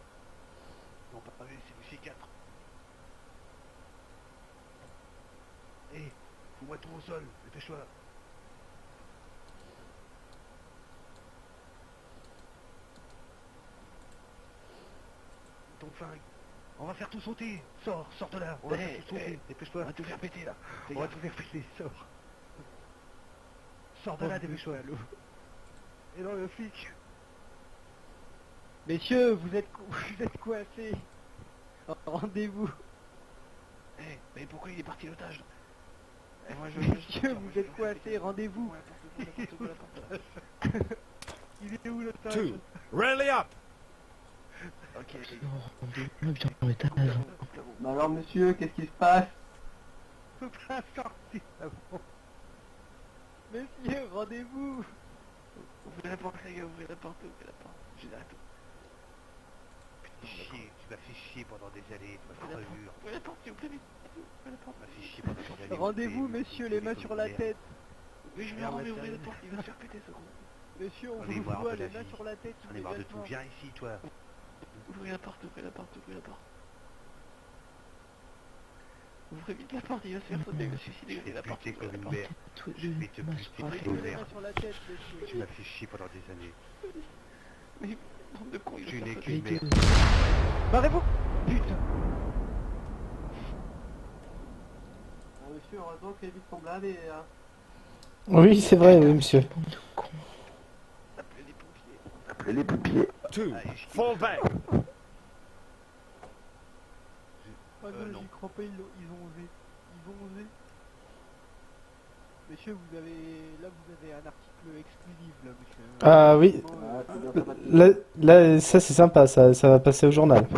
Non, pas vu, c'est du C4. Hé, fous-moi tout au sol, dépêche-toi. Ton flingue. On va faire tout sauter. Sors de là. On va faire tout sauter. Dépêche-toi.
On va tout faire péter là.
On va tout faire péter. Sors de là, dépêche-toi. Et non, le flic.
Messieurs, vous êtes coincés. Rendez-vous.
Mais pourquoi il est parti l'otage?
Messieurs, vous êtes coincés, rendez-vous.
Il est où le temps?
Two. Rally up.
Ok.
Non, bien en étage.
Mais alors monsieur, qu'est-ce qui se passe?
Je peux pas sortir.
Messieurs, rendez-vous.
Ouvrez la porte, les gars, ouvrez la porte. J'ai l'arrête.
Chier, tu m'as fait chier pendant des années, tu m'as fait revue.
Ouvrez la porte, s'il vous plaît, vite. Ouvrez la porte.
Tu m'as fait chier pendant des années.
Rendez-vous, messieurs, les mains sur la tête.
Oui, je me rends, mais ouvrez la porte, il va se faire péter ce con.
Messieurs, on
J'en ai
vous
marre
voit,
de la
les mains
vie.
sur la tête.
J'en ai marre de tout.
immédiatement.
Viens ici, toi.
Ouvrez la porte. Ouvrez vite la porte, il va se faire sauter, il va se suicider, ouvrez la porte.
Buter comme une merde. Je vais te buter
Rendez-vous,
comme une
les mains
merde.
sur la tête, messieurs.
Tu m'as fait chier pendant des années.
Mais, bande de cons, il va
Tu
se
n'es
faire
qu'une
sauter.
merde.
Barrez-vous.
Putain.
Monsieur, heureusement que les vitres sont blindées, hein.
Oui, c'est vrai, oui, monsieur.
Appelez les pompiers.
Two. Fall back.
Ah non, j'y crois pas, ils ont osé. Messieurs, vous avez un article exclusif là, monsieur.
Ah oui,
Ah, c'est bien sympathique.
là ça c'est sympa, ça va passer au journal.
Vous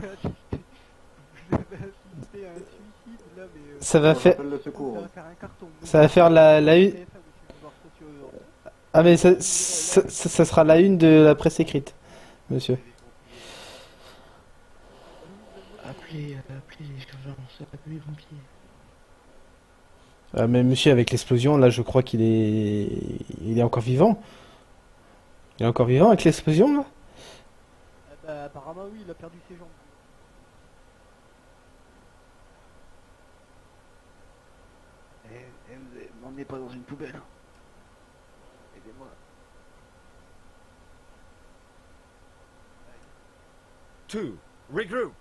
avez assisté à un suicide là, mais
Ça va
On
faire,
appelle le secours.
ça va faire un carton.
ça va faire la une.
TF1, monsieur, voir ça sur-
Ah mais ça sera la une de la presse écrite, monsieur.
Appelez les urgences, appelez les pompiers.
Ah, mais monsieur, avec l'explosion, là, je crois il est encore vivant. Il est encore vivant avec l'explosion, là?
Ah bah, apparemment oui, il a perdu ses jambes.
Vous m'emmenez pas dans une poubelle. Aidez-moi.
Two. Regroup.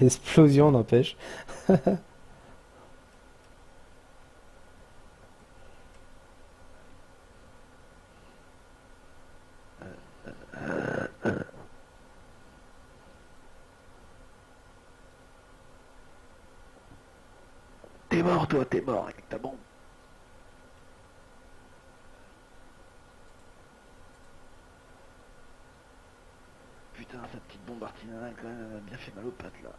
L'explosion, n'empêche.
T'es mort, toi, t'es mort avec ta bombe. Putain, sa petite bombe artisanale, quand même, elle a bien fait mal aux pattes, là.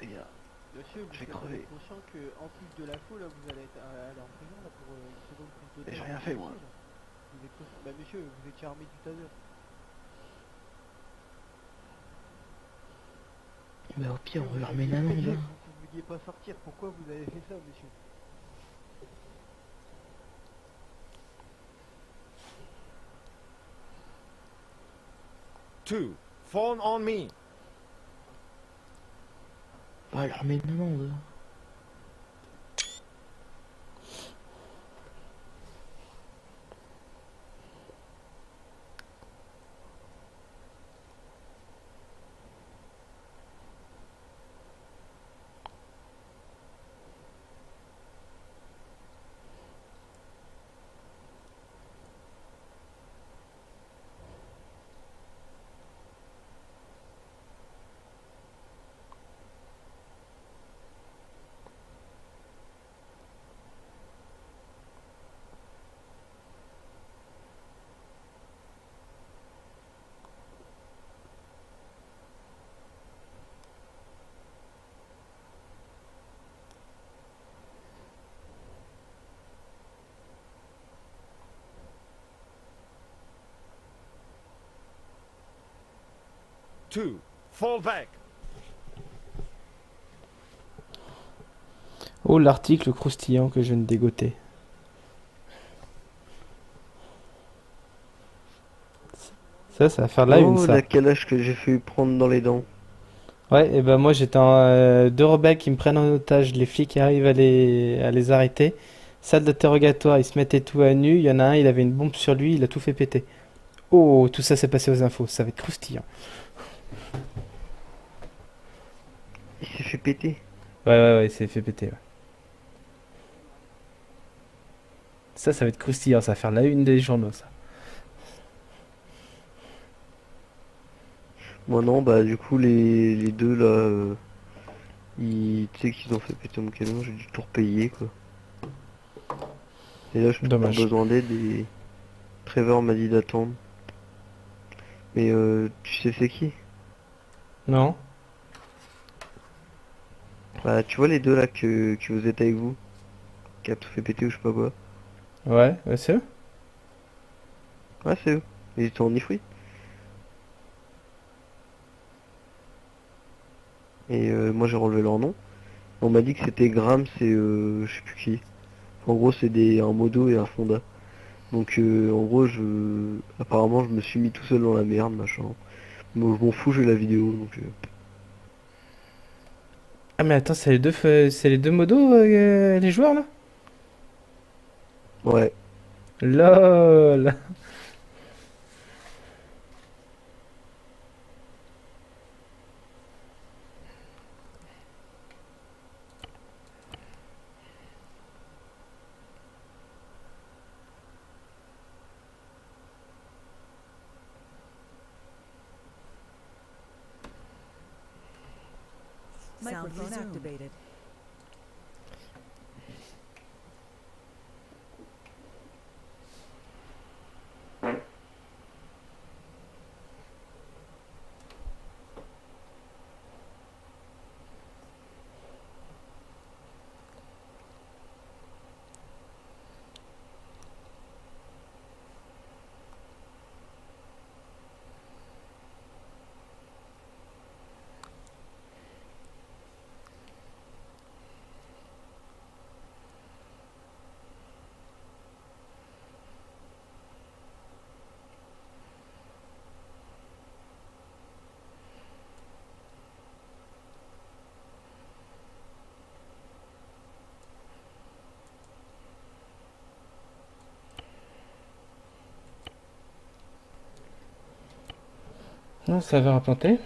Les gars.
Monsieur, vous
Je vais
êtes
crever.
conscient que en plus de la faux, là, vous allez aller en prison là, pour une seconde prise de
Mais j'ai
terre.
rien fait, moi.
Vous êtes conscient... Bah monsieur, vous étiez armé du taser.
Bah au pire, on
Vous
leur met une
aviez
amende.
fait-
Hein.
Vous vouliez pas sortir, pourquoi vous avez fait ça, monsieur?
Two. Phone on me.
Bah, on leur met une amende.
Two. Fall back.
Oh, l'article croustillant que je viens de dégoter. Ça va faire la une, ça.
la calèche que j'ai fait prendre dans les dents.
Ouais, et ben moi j'étais en deux rebelles qui me prennent en otage, les flics arrivent à les arrêter. Salle d'interrogatoire, ils se mettaient tout à nu, il y en a un, il avait une bombe sur lui, il a tout fait péter. Oh, tout ça s'est passé aux infos, ça va être croustillant.
Il s'est fait péter.
Ouais, il s'est fait péter. Ouais. Ça va être croustillant, ça va faire la une des journaux, ça.
Moi non, bah du coup les deux là, tu sais qu'ils ont fait péter mon camion, j'ai dû tout repayer quoi. Et là je trouve pas
Dommage.
besoin d'aide et Trevor m'a dit d'attendre. Mais tu sais c'est qui?
Non?
Bah tu vois les deux là que vous êtes avec vous, qui a tout fait péter ou je sais pas quoi.
Ouais, c'est eux?
Ouais c'est eux. Ils étaient en ifrit. Et moi j'ai relevé leur nom. On m'a dit que c'était Grams et je sais plus qui. En gros c'est un modo et un fonda. Donc en gros apparemment je me suis mis tout seul dans la merde machin. Moi je m'en fous, j'ai la vidéo donc
Ah, mais attends, c'est les deux modos, les joueurs, là?
ouais.
LOL!
Microphone activated.
Non, ça va implanter.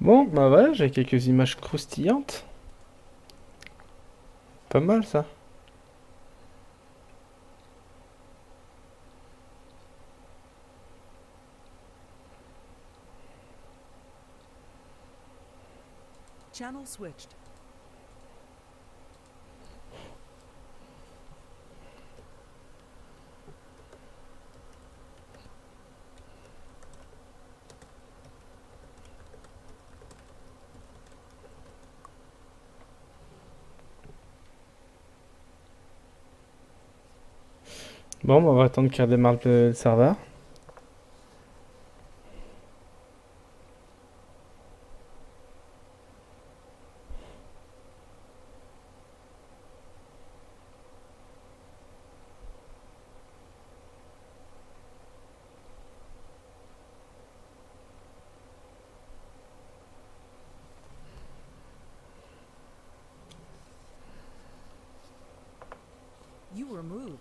Bon, bah voilà, j'ai quelques images croustillantes. Pas mal, ça.
Channel switched.
Bon, bah, on va attendre qu'il redémarre le serveur.
You were moved.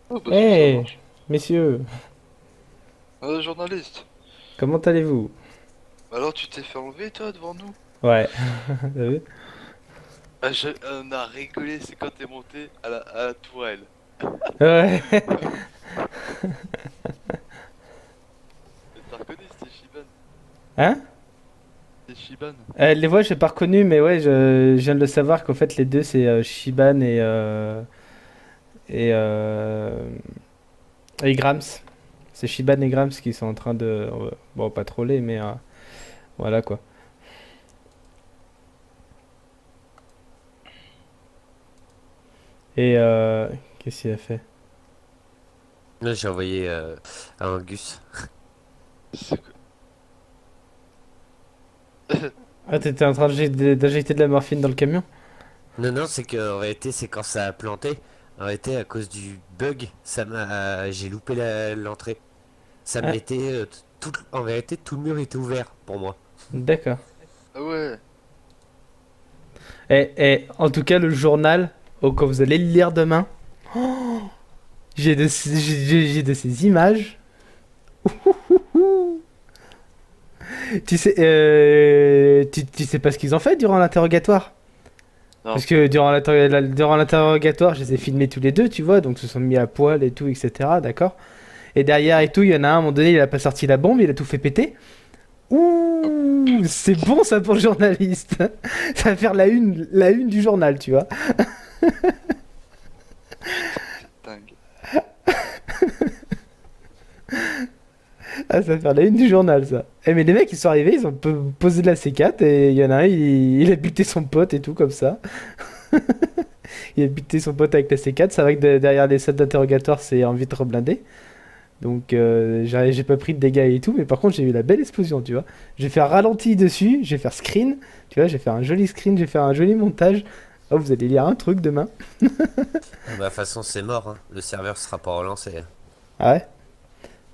Oh, bah, ça
Hey,
marche.
messieurs,
Journaliste.
comment allez-vous?
Alors tu t'es fait enlever toi devant nous?
Ouais, t'as vu?
On a rigolé, c'est quand t'es monté à la tourelle.
Ouais.
T'as reconnu, c'était Shiban.
Hein?
C'est Shiban.
Les voix, j'ai pas reconnu, mais ouais, je viens de le savoir qu'en fait, les deux, c'est Shiban et, euh, et Grams. C'est Shiban et Grams qui sont en train de, bon, pas troller, mais voilà quoi. Et qu'est-ce qu'il a fait?
Là, j'ai envoyé à Angus.
Ah, t'étais en train d'injecter de la morphine dans le camion?
Non, non, c'est que en réalité, c'est quand ça a planté. En réalité, à cause du bug, j'ai loupé l'entrée. Ça me
Ah,
mettait en vérité, tout le mur était ouvert pour moi.
d'accord.
Ah ouais.
Et en tout cas, le journal, quand vous allez le lire demain, j'ai de ces images. Tu sais, tu sais pas ce qu'ils ont fait durant l'interrogatoire?
Non.
Parce que durant l'interrogatoire, je les ai filmés tous les deux, tu vois, donc ils se sont mis à poil et tout, etc. D'accord? Et derrière et tout, il y en a un, à un moment donné, il a pas sorti la bombe, il a tout fait péter. Ouh, c'est bon ça pour le journaliste. Ça va faire la une du journal, tu vois.
Dingue.
Ah, ça va faire la une du journal, ça. Eh, mais les mecs, ils sont arrivés, ils ont posé de la C4 et il y en a un, il a buté son pote et tout, comme ça. Il a buté son pote avec la C4. C'est vrai que derrière les salles d'interrogatoire, c'est en vitre blindée. Donc, j'ai pas pris de dégâts et tout, mais par contre, j'ai eu la belle explosion, tu vois. J'ai fait un ralenti dessus, j'ai fait un screen, tu vois, j'ai fait un joli screen, j'ai fait un joli montage. Oh, vous allez lire un truc demain.
Ah bah, de toute façon, c'est mort, hein. Le serveur sera pas relancé.
Ah ouais?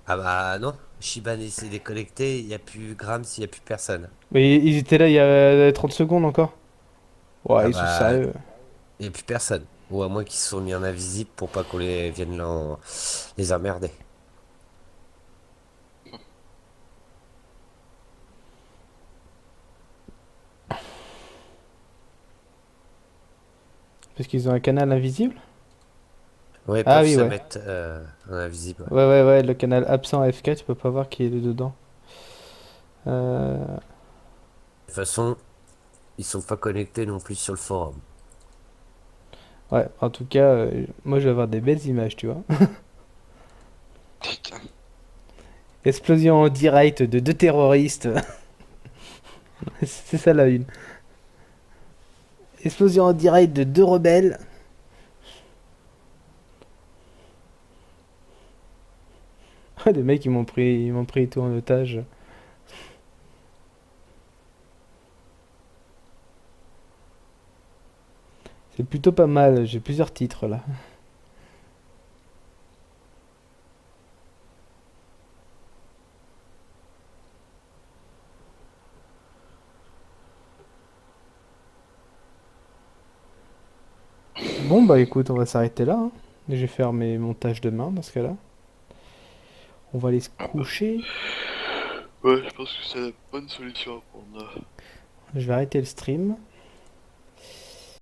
Ah bah non, Shiban s'est déconnecté, il n'y a plus Grams, il n'y a plus personne.
Mais ils étaient là il y a 30 secondes encore. Ouais,
Ah
ils sont
bah,
sérieux.
il n'y a plus personne. Ou à moins qu'ils se sont mis en invisible pour pas qu'on les vienne les emmerder.
Parce qu'ils ont un canal invisible?
Ouais, ils
Ah
peuvent
oui,
se
ouais.
mettre en invisible. Ouais.
Ouais, le canal absent F4, tu peux pas voir qui est dedans. Euh,
De toute façon, ils sont pas connectés non plus sur le forum.
Ouais, en tout cas, moi je vais avoir des belles images, tu vois.
Putain.
Explosion en direct de deux terroristes. C'est ça la une. Explosion en direct de deux rebelles. Ah, les mecs ils m'ont pris tout en otage. C'est plutôt pas mal, j'ai plusieurs titres là. Bon bah écoute, on va s'arrêter là, hein. Je vais faire mes montages demain dans ce cas-là. On va aller se coucher.
Ouais, je pense que c'est la bonne solution à prendre là.
Je vais arrêter le stream.